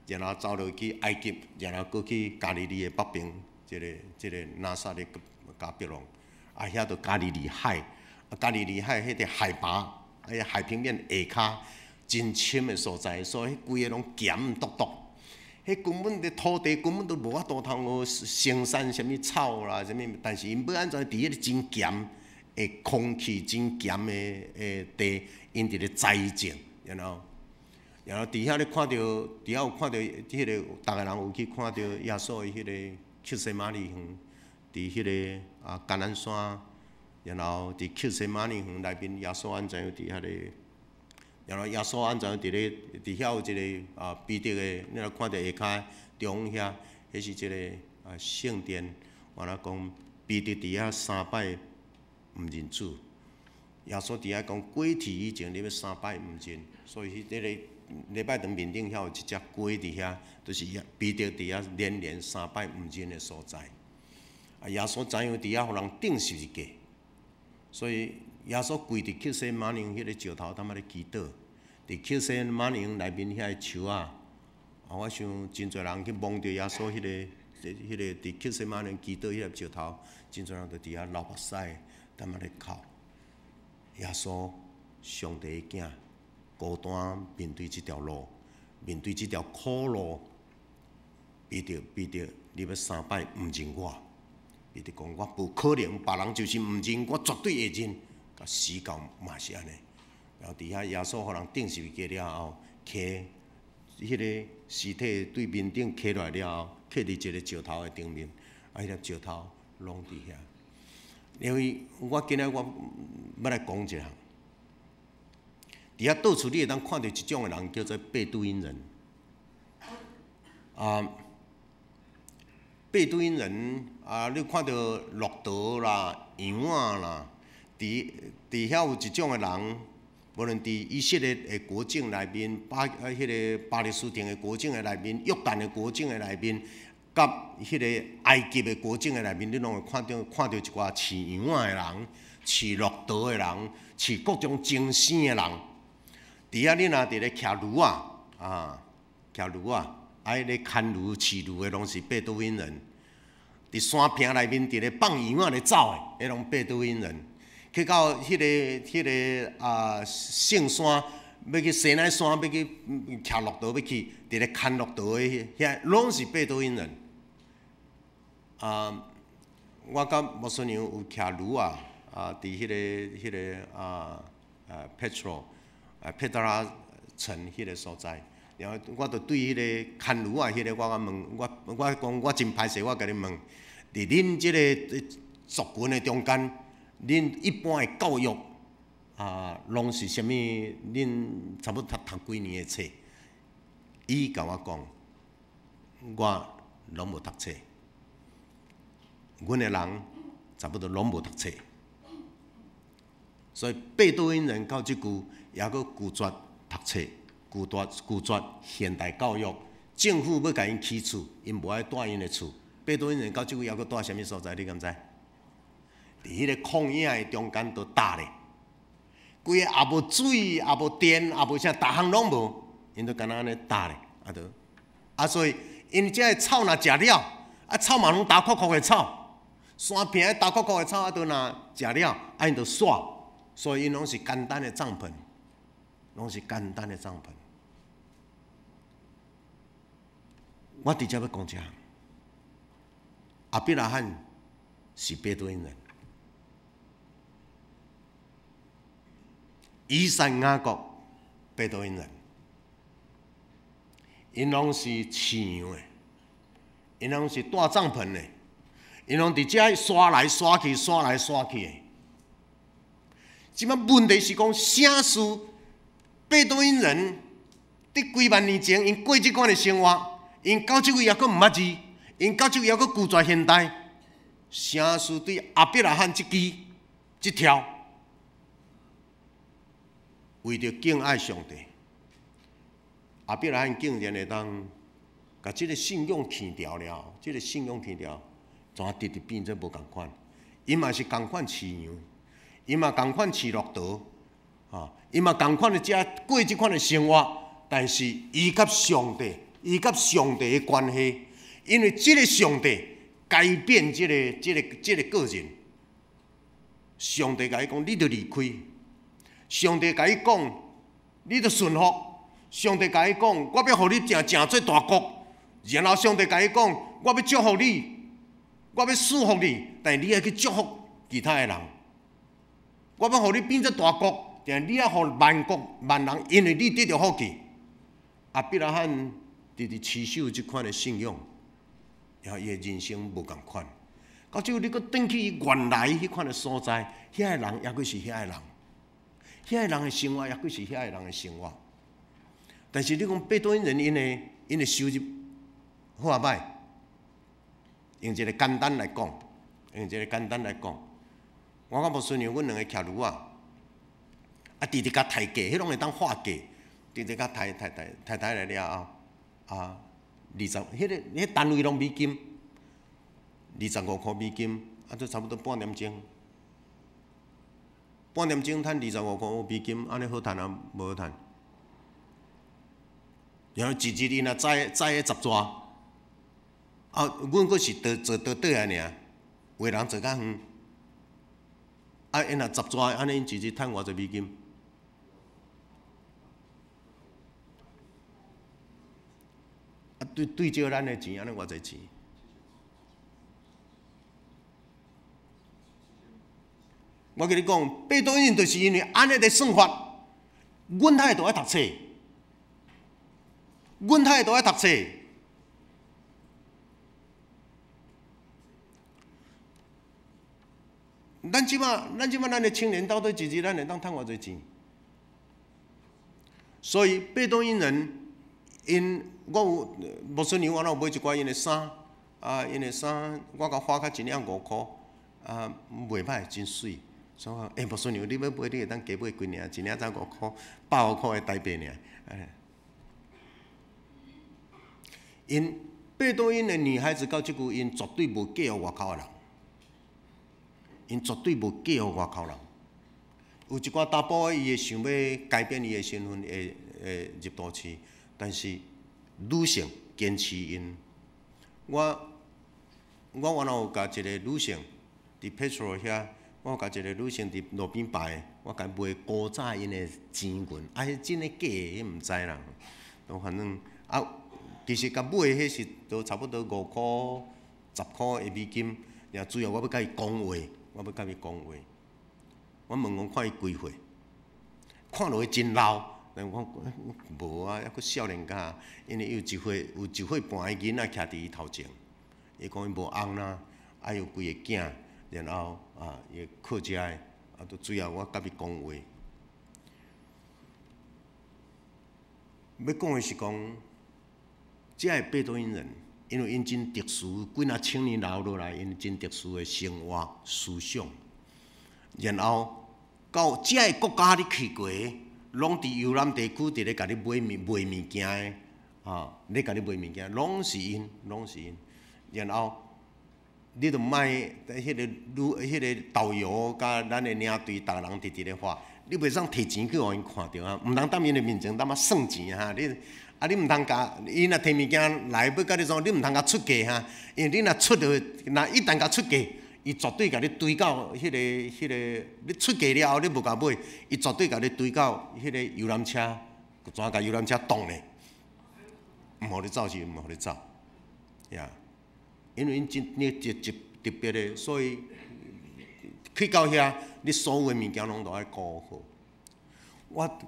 A: 然后走落去埃及，然后过去加利利的北边。这个拿撒勒加比隆，遐就加利利海，加利利海迄个海拔，海平面下骹真深的所在，所以迄规个拢咸笃笃，迄根本的土地根本都无法度通生产什物草啦，什物，但是因要安怎伫迄个真咸的空气、真咸的地，因伫咧栽种，然后伫遐咧看到，伫遐有看到迄个，逐个人有去看到耶稣的迄个。克西马尼园，伫迄个橄榄山，然后伫克西马尼园内面，耶稣安怎样伫遐个？然后耶稣安怎样伫咧？伫遐有一个彼得的，你若看到下骹中遐，迄是一个圣殿。完了讲彼得伫遐3摆毋认主，耶稣伫遐讲过去以前你要3摆毋认，所以迄个。礼拜堂面顶遐有一只鸡伫遐，就是彼得伫遐连3摆毋认的所在。耶稣怎样伫遐互人钉十字架？所以耶稣跪伫克西马尼园迄个石头，他妈咧祈祷。伫克西马尼园内面遐个树啊，我想真侪人去望着耶稣迄个伫克西马尼园祈祷迄个石头，真侪人就伫遐流目屎，他妈咧哭。耶稣，上帝的囝。孤单面对这条路，面对这条苦路，彼得，你要3摆毋认我。彼得讲，我不可能，别人就是毋认，我绝对会认。甲死到嘛是安尼。然后伫遐耶稣互人钉十字架了后，刻迄个尸体对面顶刻落来了后，刻伫一个石头的顶面，迄粒石头拢伫遐。因为我今仔我要来讲一项。伫遐到处你会当看到一种的人叫做贝都因人，贝都因人你看到骆驼啦、羊仔啦，伫遐有一种的人，无论伫以色列的国境内面，迄个巴勒斯坦的国境的内面，约旦的国境的内面，甲迄个埃及的国境的内面，你拢会看到一寡饲羊仔的人、饲骆驼的人、饲各种精生的人。伫遐你若伫咧骑驴骑驴迄咧牵驴、饲驴的拢是贝都因人。伫山坪内面伫咧放羊仔咧走的，迄拢贝都因人。去到迄个圣山，要去西奈山，要去骑骆驼，要去伫咧牵骆驼的遐，拢是贝都因人。我甲莫孙娘有骑驴伫迄个佩特拉城迄个所在，然后我就对迄个牵驴迄个我问，我讲我真歹势，我甲你问，伫恁即个族群的中间，恁一般的教育拢是啥物？恁差不多读几年的册？伊甲我讲，我拢无读册，阮的人差不多拢无读册。所以贝都因人到即句，也佫拒绝读册，拒绝现代教育。政府要甲因起厝，因无爱带因的厝。贝都因人到即句也佫带啥物所在？你敢知？伫迄个旷野的中间都搭咧，规个也无水，也无电，也无啥，逐项拢无，因都干那安尼搭咧，所以因遮的草若食了，草嘛拢焦酷酷的草，山坪的焦酷酷的草都若食了，因就煞。所以因拢是简单的帐篷，拢是简单的帐篷。我直接要讲一项，亚伯拉罕是贝都因人，以撒、雅各贝都因人，因拢是饲羊的，因拢是搭帐篷的，因拢伫遮刷来刷去，刷来刷去的。即摆问题是讲，啥事贝多因人伫几万年前，因过即款的生活，因到即位还佫毋捌字，因到即位还佫拒绝现代，啥事对阿伯拉罕即支即条，为着敬爱上帝，阿伯拉罕竟然会当甲即个信仰去掉了，即个信仰去掉，怎直直变做无共款？伊嘛是共款饲羊，伊嘛共款饲骆驼，伊嘛共款的过即款的生活，但是伊甲上帝的关系，因为即个上帝改变即个个人，上帝甲伊讲，你着离开；上帝甲伊讲，你着顺服；上帝甲伊讲，我要互你成做大国。然后上帝甲伊讲，我要祝福你，我要祝福你，但你要去祝福其他的人。我要互你变做大国，但你要互万国万人，因为你得到福气。阿伯拉罕直直持守即款的信仰，然后伊的人生无共款。到最后，你佫转去伊原来迄款的所在，遐个人也佫是遐个人，遐个人的生活也佫是遐个人的生活。但是你讲贝多因人因的收入好啊歹，用一个简单来讲，我甲无孙娘，阮两个徛炉啊，直直甲抬价，迄拢会当画价，直直甲抬来了后迄单位拢美金，25块美金，都差不多半点钟，赚25块美金，安尼好趁啊，无好趁。然后一日因若载个10抓。阮阁是做倒倒啊尔，有人做较远，因若10抓，安尼因一日趁偌济美金？对照咱的钱，安尼偌济钱？我甲你讲，贝多因就是因为安尼的算法，阮太都爱读册，咱即马咱的青年到底一日咱会当趁偌济钱？所以贝多因人，我有无孙娘，我有买一寡因的衫，因的衫我甲花较一领5箍，袂歹，真水。所以无孙娘，你要买你会当加买几领，一领才5箍，150箍的台币尔。因贝多因的女孩子到即句，因绝对无嫁予外口的人。因绝对无嫁予外口人，有一寡查甫伊会想要改变伊的身份，会入都市，但是女性坚持因。我原来有甲一个女性伫 Petro 遐，我有甲一个女性伫路边摆，我甲卖古早因的钱银，迄真诶假诶，迄毋知啦。反正其实甲买迄是都差不多5箍、10箍的美金，然后主要我要甲伊讲话。我问讲看伊几岁，看落去真老，但我无啊，还佫少年家，因为有一岁半的囡仔徛伫伊头前，伊讲伊无翁啦，有几个囝，然后伊靠遮的，都主要我甲伊讲话。要讲的是讲，遮个贝多因人。因为因真特殊，几若千年留落来，因真特殊的生活思想，然后到遮个国家你去过，拢伫游南地区伫咧甲你卖物件的，咧甲你卖物件，拢是因。然后你著莫迄个导游甲咱的领队，逐个人直直咧发，你袂使摕钱去互因看着啊，毋通踮因的面前算钱哈，你毋通甲伊若摕物件来要甲你创，你毋通甲出价哈，因为你若出着，若一旦甲出价，伊绝对甲你堆到迄个，你出价了后你无甲买，伊绝对甲你堆到迄个游览车，怎甲游览车动咧？毋互你走是毋互你走，呀，因为因真特别的，所以去到遐，你所有的物件拢都爱顾好。我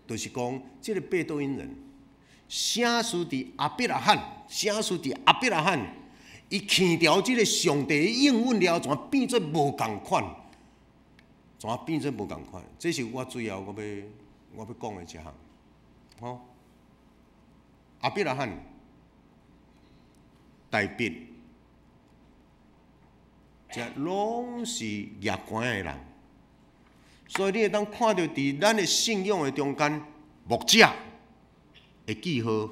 A: 就是讲，即个贝多因人。啥事伫阿伯拉罕，伊去掉即个上帝的应允了，怎变做无共款？怎变做无共款？这是我最后我要讲的一项。吼，阿伯拉罕、大毕，这拢是业关的人，所以你会当看到伫咱的信仰的中间，牧者的记号，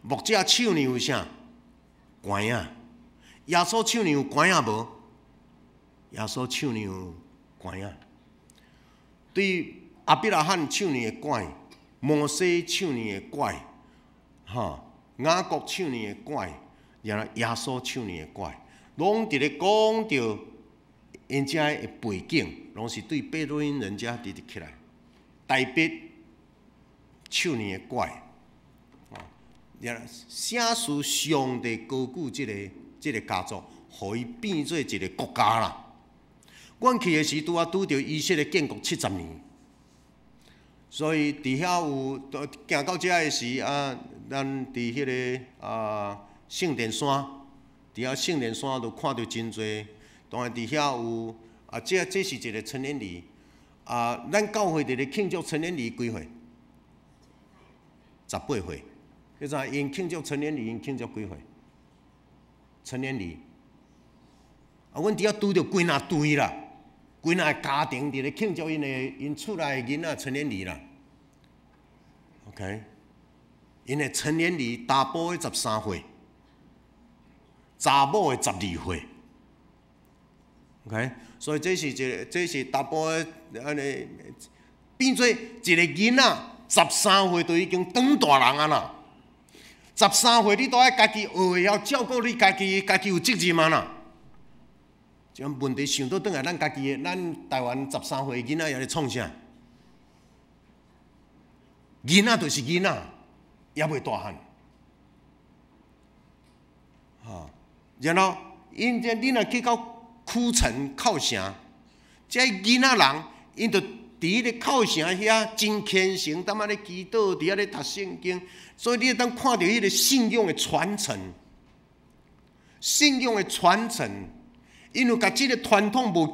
A: 牧者手里有啥？管啊！耶稣手里有管啊无？耶稣手里有管啊。对阿伯拉罕手里的管，摩西手里的管，雅各手里的管，然后耶稣手里的管，拢伫咧讲着因遮的背景，拢是对贝多因人家直直起来。大毕手里的管，然后写出上帝高举即个家族，互伊变做一个国家啦。阮去的时拄着以色列建国70年，所以伫遐有行到遮的时咱伫迄个圣殿山，伫遐圣殿山都看到真侪。当然伫遐有这是一个成年礼咱教会伫咧庆祝成年礼几岁？18岁。你知影因庆祝成年礼，因庆祝几岁？成年礼阮伫遐拄着规若队啦。规仔家庭伫咧庆祝因厝内的囡仔成年礼啦 ，OK， 因的成年礼查甫的13岁，查某的12岁 ，OK， 所以这是查甫的安尼变做一个囡仔13岁就已经长大人啊啦，13岁你都爱家己学会晓照顾你家己有责任啊啦。将问题想倒转来，咱台湾13岁的囡仔也咧创啥？囡仔就是囡仔，也袂大汉。然后你若去到区城靠城，这囡仔人，因就伫迄个靠城遐真虔诚，踮咧祈祷，伫遐咧读圣经，所以你会当看到迄个信仰的传承，信仰的传承。因为甲即个传统无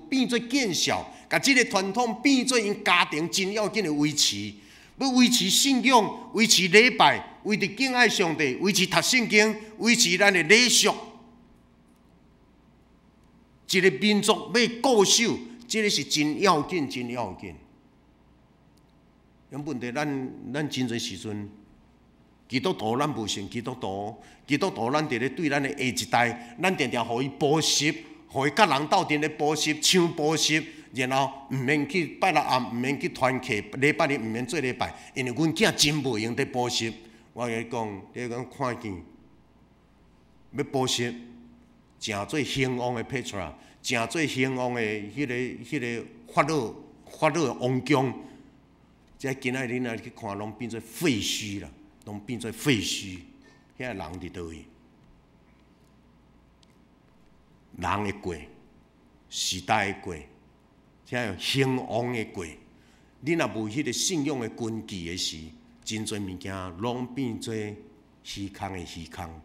A: 变做见效，甲即个传统变做因家庭真要紧的维持，要维持信仰，维持礼拜，维持敬爱上帝，维持读圣经，维持咱的礼俗。一个民族要固守，这个是真要紧，真要紧。问题咱真侪时阵。基督徒咱无信基督徒咱伫咧对咱的下一代，咱常常互伊补习，互伊甲人斗阵咧补习，抢补习，然后毋免去拜六暗，毋免去团契，礼拜日毋免做礼拜，因为阮囝真无用伫补习。我甲你讲，你讲看见要补习，诚做兴旺的 Petra， 诚做兴旺的迄个法老的王宫，即今仔日你去看，拢变做废墟啦。拢变做废墟，遐人伫倒位？人会过，时代会过，遐有兴旺会过。你若无迄个信仰的根基的时，真侪物件拢变做虚空的虚空。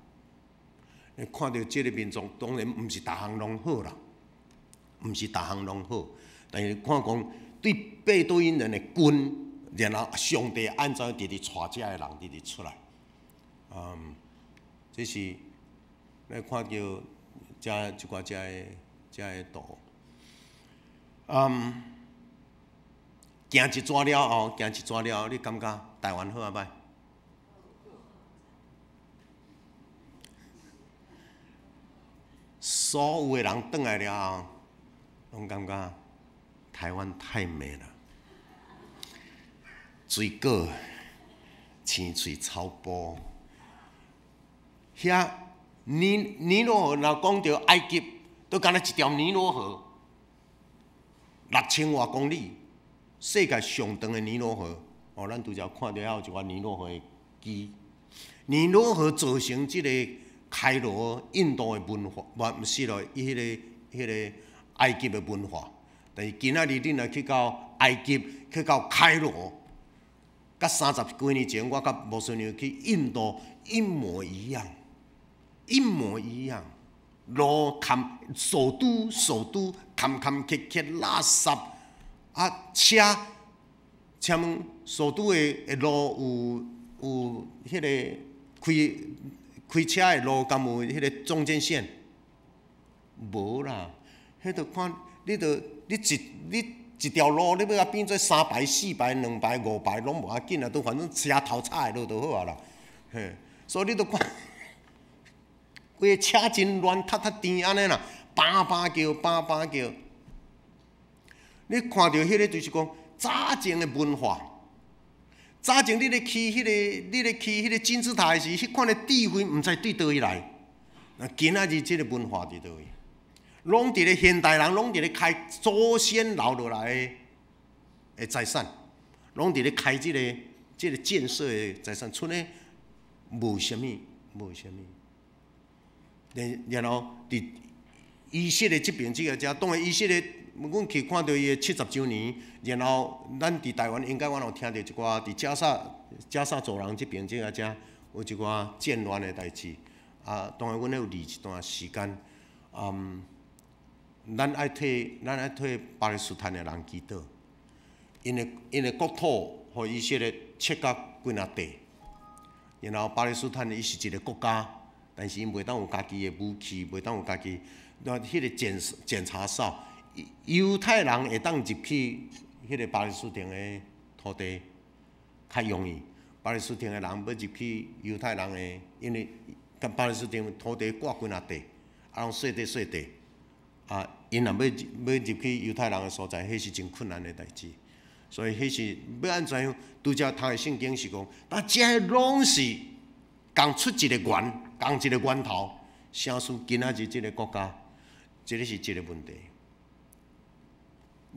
A: 你看到即个民族，当然毋是逐项拢好啦，毋是逐项拢好，但是看讲对贝多因人的军。然后上帝按照直直带遮的人直直出来，这是咱看到遮一寡遮的图，行一撮了后，你感觉台湾好啊歹？所有的人转来了后，拢感觉台湾太美了。水果、青翠草坡，遐尼罗河，若讲到埃及，都敢若一条尼罗河，6000多公里，世界上长的尼罗河。咱拄则看到还有一寡尼罗河的基，尼罗河造成即个开罗、印度的文化，毋是咯，迄个埃及的文化。但是今仔日你若去到埃及，去到开罗。甲30几年前，我甲穆斯林去印度一模一样，路坎首都坎坎坷坷，垃圾车门所拄的路有迄个开车的路，敢有迄个中间线？无啦，迄著看你一条路，你要甲变做3排、4排、2排、5排，拢无要紧啊，都反正车头插的落就好啊啦。嘿，所以你著看，规个车真乱，塌颠安尼啦，叭叫。你看到迄个就是讲早前的文化，早前你咧去迄个金字塔的时，迄款的智慧毋知对倒位来。那今仔日即个文化伫倒位？拢伫咧现代人，拢伫咧开祖先留落来的财产，拢伫咧开即个建设的财产，剩诶无啥物。然后伫以色列即边即个遮，当然以色列，阮去看到伊的70周年，然后咱伫台湾应该我有听到一寡伫加沙走廊即边即个遮有一寡战乱的代志。当然阮咧有离一段时间，咱爱替巴勒斯坦的人祈祷，因的国土互以色列切甲几若地，然后巴勒斯坦伊是一个国家，但是因袂当有家己的武器，袂当有家己，迄个检查哨，犹太人会当入去迄个巴勒斯坦的土地较容易，巴勒斯坦的人要入去犹太人的，因为巴勒斯坦土地挂几若地，拢细地。因若要入去犹太人的所在，迄是真困难的代志。所以迄是要安怎样？拄则读的圣经是讲，这拢是共出一个源，共一个源头，啥事今仔日即个国家，这个是一个问题。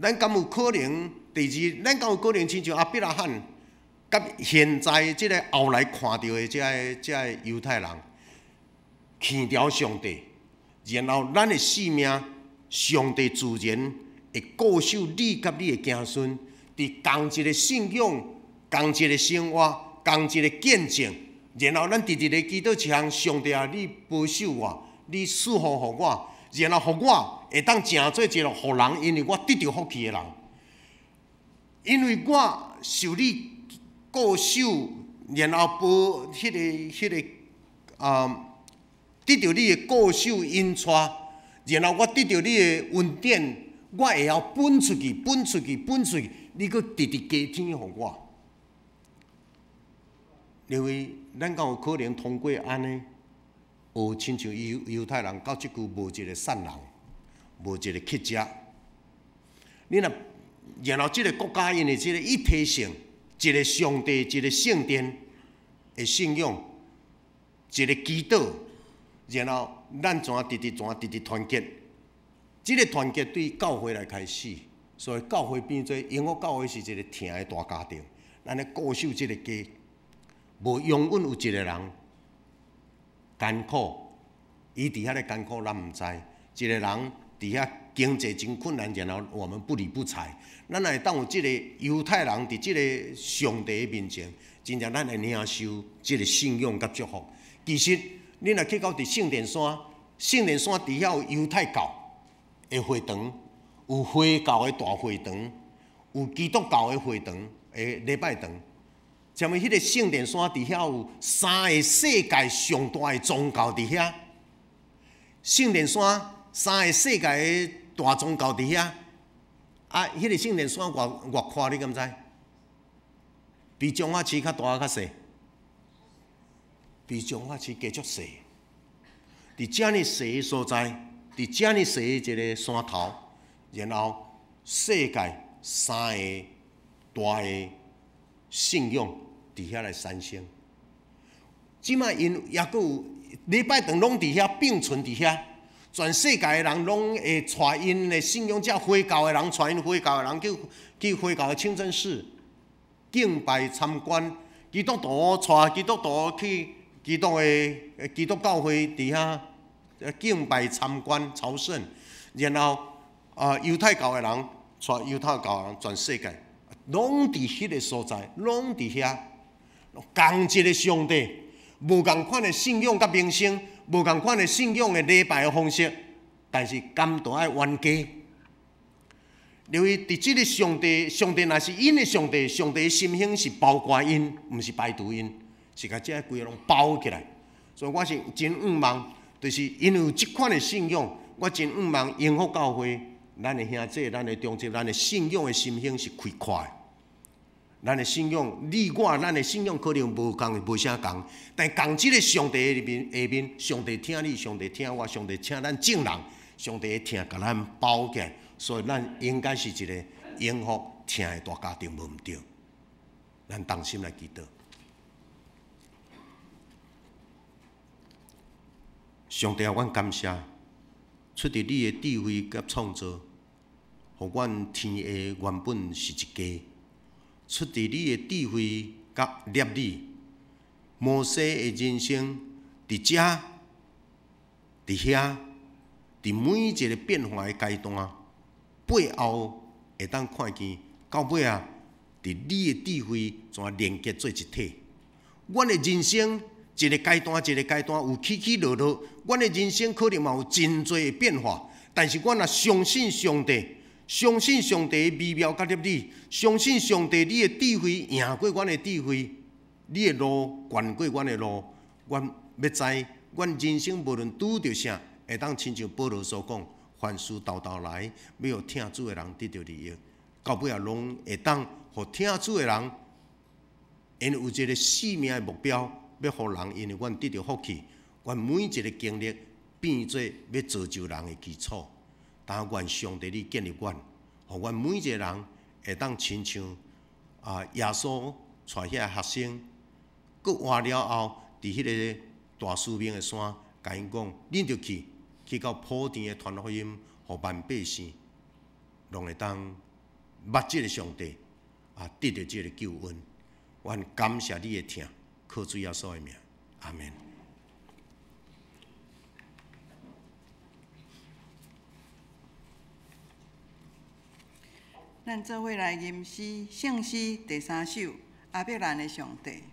A: 咱敢有可能？第二，咱敢有可能亲像亚伯拉罕，甲现在即个后来看到的这个犹太人，弃掉上帝，然后咱的性命。上帝自然会固守你甲你的子孙，伫同一个信仰、同一个生活、同一个见证，然后咱直直的祈祷一项：上帝啊，你保守我，你赐福予我，然后予我会当成做一个互人，因为我得到福气的人，因为我受你固守，然后保迄个得到你的固守恩赐。然后我得到你的恩典，我会晓分出去，你搁直直加添予我。因为咱敢有可能通过安尼，学亲像犹太人到即句无一个善人，无一个乞食。你若然后即个国家因为即个一体性，一个上帝，一个圣殿的信仰，一个祈祷。然后，咱怎直直团结？这个团结对教会来开始，所以教会变做永福教会是一个疼的大家庭。咱咧固守这个家，无永远有一个人艰苦，伊伫遐咧艰苦，咱毋知。一个人伫遐经济真困难，然后我们不理不睬。咱会当有这个犹太人伫这个上帝的面前，真正咱会领受这个信仰甲祝福。其实。你若去到伫圣殿山伫遐有犹太教的会堂，有回教的大会堂，有基督教的会堂的礼拜堂。像迄个圣殿山伫遐有3个世界上大的宗教伫遐。圣殿山3个世界的大宗教伫遐。迄个圣殿山外宽你敢知？比彰化市较大较细？比彰化市加足细，伫遮尔细的所在，伫遮尔细的一个山头，然后世界3个大的信仰伫遐来产生。即卖因也佫有礼拜堂拢伫遐并存伫遐，全世界的人拢会带因的信仰，遮回教的人带因回教的人去回教的清真寺敬拜参观，基督徒带基督徒去。基督教会伫遐敬拜参观朝圣，然后犹太教的人带犹太教的人全世界，拢伫迄个所在，拢伫遐，同一个上帝，无共款的信仰甲名声，无共款的信仰的礼拜的方式，但是甘都爱冤家。因为伫即个上帝，上帝若是因的上帝，上帝的心胸是包括因，毋是排除因，是甲这规个拢包起来。所以我是真愿望，就是因为有即款的信仰，我真愿望永福教会，咱的兄弟、咱的中职、咱的信仰的心胸是开阔的。咱的信仰，你我咱的信仰可能无共，无啥共，但共即个上帝下面，上帝听你，上帝听我，上帝请咱正人，上帝听，甲咱包起来。所以，咱应该是一个永福听的大家庭，无毋对。咱同心来祈祷。上帝啊，阮感谢，出伫你的智慧甲创造，互阮天下原本是一家。出伫你的智慧甲业力，摩西的人生伫遮，伫遐，伫每一个变化的阶段。背后会当看见，到尾啊，伫你的智慧怎连结做一体。阮的人生一个阶段一个阶段有起起落落，阮的人生可能嘛有真多的变化。但是阮若相信上帝，相信上帝的美妙甲业力，相信上帝你的智慧赢过阮的智慧，你的路悬过阮的路。阮要知，阮人生无论拄着啥，会当亲像保罗所讲。凡事斗斗来，要互听主的人得到利益，到尾啊，拢会当互听主的人，因为有一个生命的目标，要互人因为阮得到福气，阮每一个经历变做要造就人的基础。但愿上帝你建立阮，互阮每一个人会当亲像耶稣带遐学生，佮活了后，伫迄个大使命的山，甲因讲，恁着去到普天的传福音，互万百姓，拢会当捌即个上帝得到即个救恩。愿感谢你的听，靠主耶稣的名，阿门。
D: 咱做伙来吟诗圣诗第3首，阿伯兰的上帝。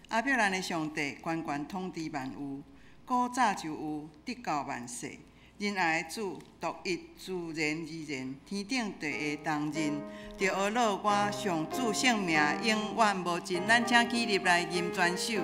D: 阿伯兰的上帝，全权统治万有。古早就有，直到万世。仁爱的主，独一自然而然，天顶地下同仁。着学乐我上主圣名，永远无尽。咱请起立来吟全首。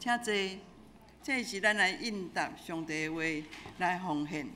D: 请坐。这是咱来应答上帝的话来奉献。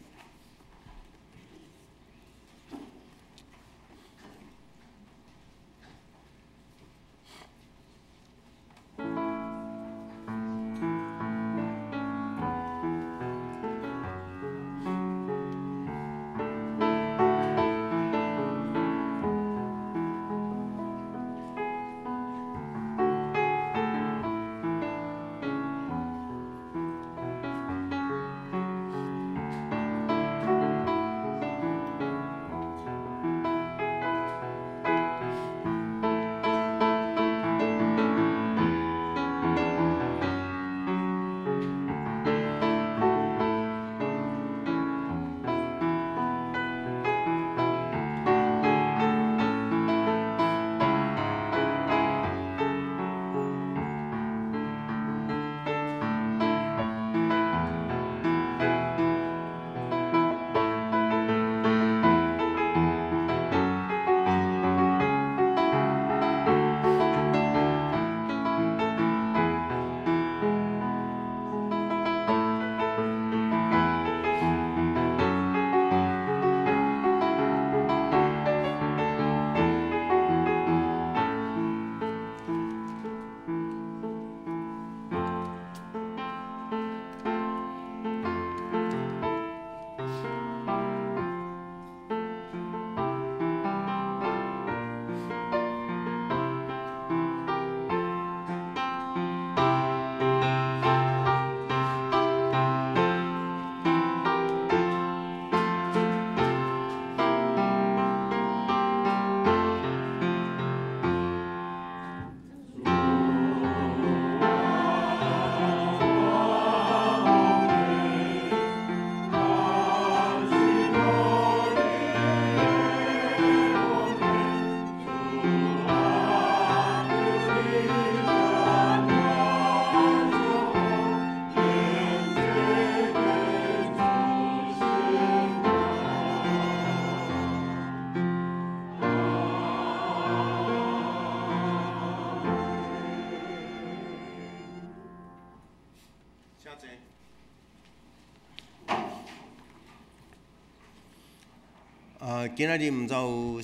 A: 今仔日毋知有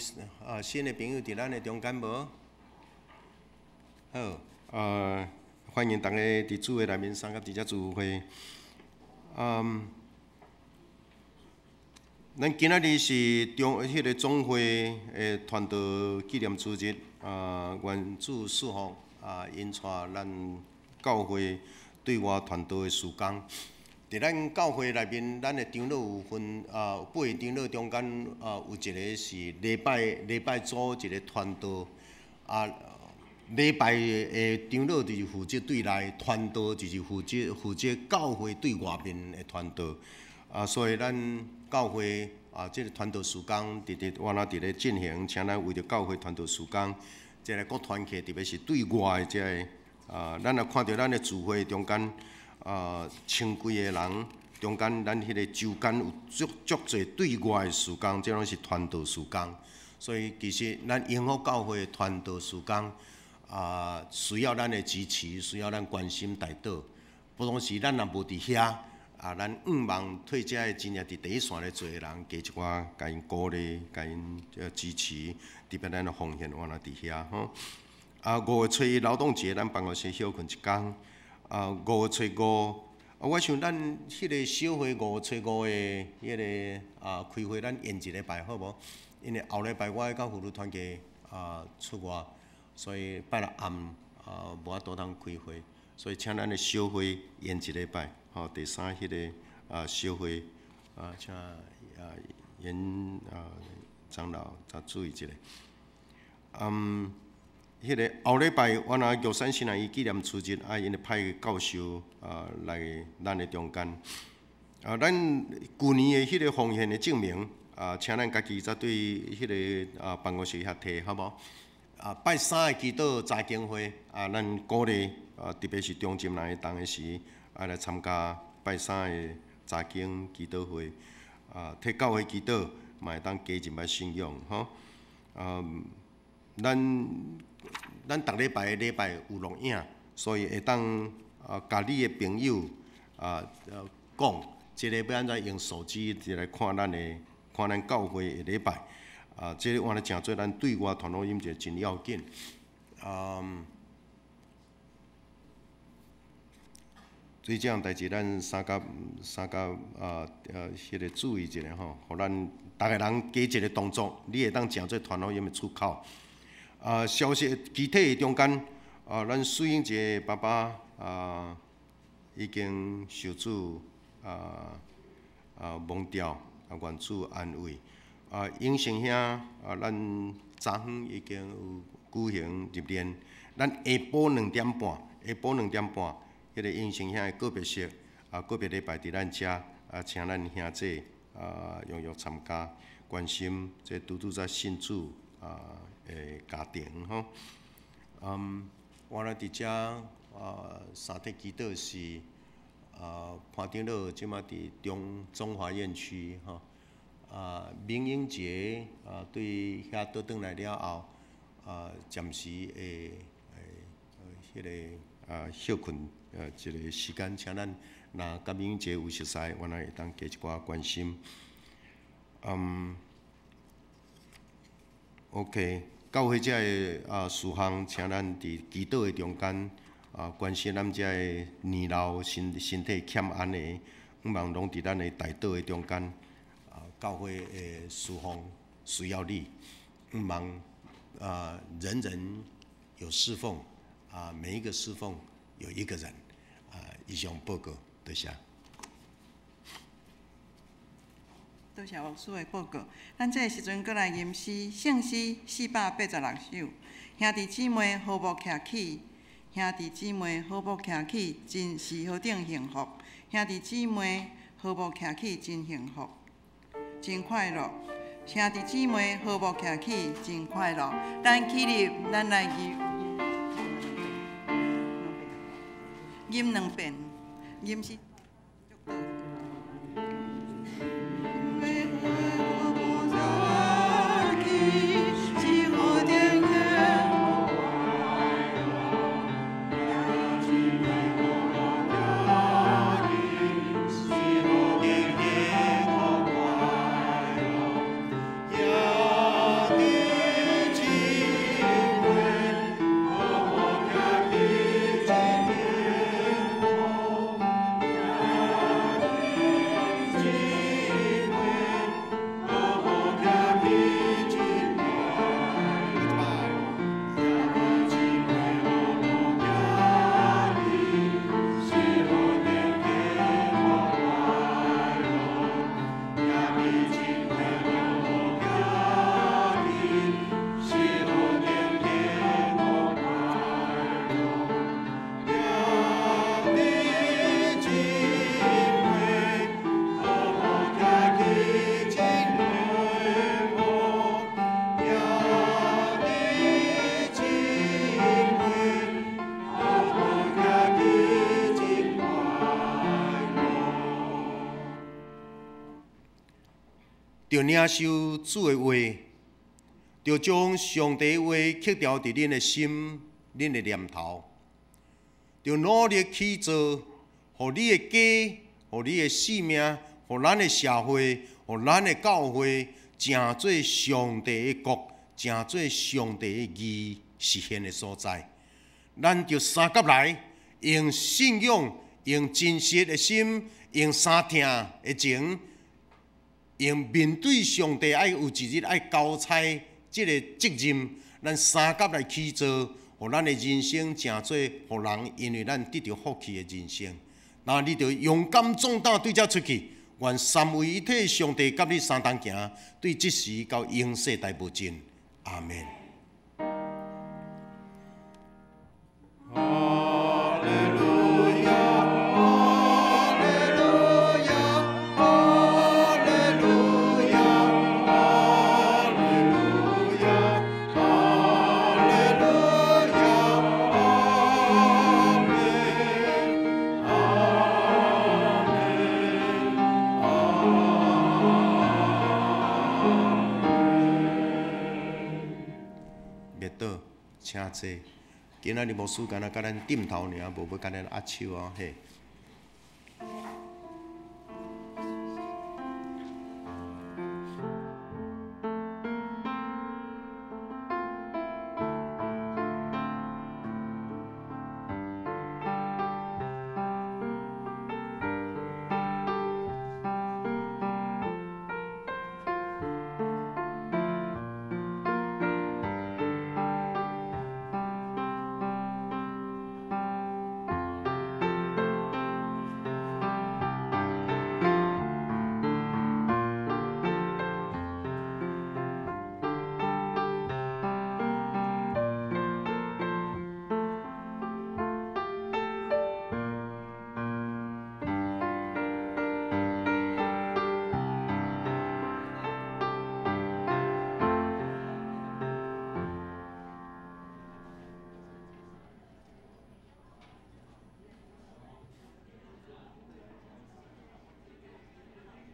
A: 新的朋友伫咱的中间无？好，欢迎大家伫主的内面参加伫遮聚会。咱今仔日是迄个总会的传道纪念主日，愿主赐福引带咱教会对外传道的事工。伫咱教会内面，咱的长老有分8个长老中间有一个是礼拜组一个传道礼拜的长老就是负责对内，传道就是负责教会对外面的传道所以咱教会这个传道事工原来伫咧进行，请咱为着教会传道事工，这个各团契特别是对外的这个咱也看到咱的聚会中间。千几个人，中间咱迄个周间有足侪对外的事工，这拢是传道事工。所以其实咱永福教会的传道事工需要咱的支持，需要咱关心带导。不同时咱若无伫遐咱望退遮的真正伫第一线咧做的人，加一寡甲因鼓励，甲因支持，特别咱的奉献原来伫遐吼。5月初一劳动节，咱办公室休困一天。5月初5，我想咱迄个小会5月初5的迄个开会，咱延一礼拜好无？因为后礼拜我要到妇女团契出外，所以拜六暗无法度通开会，所以请咱的小会延一礼拜。第三迄个小会请严长老再注意一下。迄个后礼拜，原来玉山新南伊纪念主日，因会派教授来咱的中间。咱去年的迄个奉献的证明，请咱家己再对迄个办公室遐摕，好无？拜三的祈祷查经会，咱鼓励特别是中心人当时来参加拜三的查经祈祷会，替教会祈祷，嘛会当加入来信仰，吼。咱逐礼拜有录影，所以会当甲你的朋友讲，即个要安怎用手机来看咱教会的礼拜。即个换来诚做咱对外传福音一个真要紧。对这样代志，咱三甲迄个注意一下吼，互咱逐个人加一个动作，你会当诚做传福音的出口。消息具体中间，咱水英节爸爸已经受主蒙掉，愿主安慰。永成兄咱昨昏已经有举行入殓，咱下晡2点半，迄个永成兄的告别式，告别礼拜伫咱遮，请咱兄弟踊跃参加，关心这拄在信主的家庭吼。我来伫遮三体祈祷是潘长老即马伫中华院区吼。明英节对遐倒转来了后，暂时迄个休困一个时间，请咱若甲明英节有熟悉，我来会当加一寡关心。OK， 教会遮的事项，请咱伫祈祷的中间关心咱遮的年老身体欠安的，希望拢伫咱的大道的中间。教会的侍奉需要你，希望人人有侍奉，每一个侍奉有一个人，以上报告，多谢。
D: 多谢牧师的报告。咱这个时阵，搁来吟诗，圣诗486首。兄弟姊妹好不徛起，兄弟姊妹好不徛起，真是何等幸福。兄弟姊妹好不徛起，真幸福。真快乐，兄弟姊妹好无徛起，真快乐。咱起立，咱来吟2遍，吟是。
A: 着领受主的话，着将上帝的话刻掉伫恁的心、恁的念头，着努力去做，互你的家、互你的性命、互咱的社会、互咱的教会，成做上帝的国，成做上帝的义实现的所在。咱就三甲来，用信仰、用真实的心、用三听的情。用面对上帝爱有一日爱交差这个责任，咱三甲来去做，互咱的人生成做互人因为咱得到福气的人生。那你着勇敢壮胆对遮出去，愿三位一体上帝甲你相同行，对即时到永世代无尽。阿门。请坐，今仔日牧师敢若甲咱点头尔，无要甲咱握手啊嘿。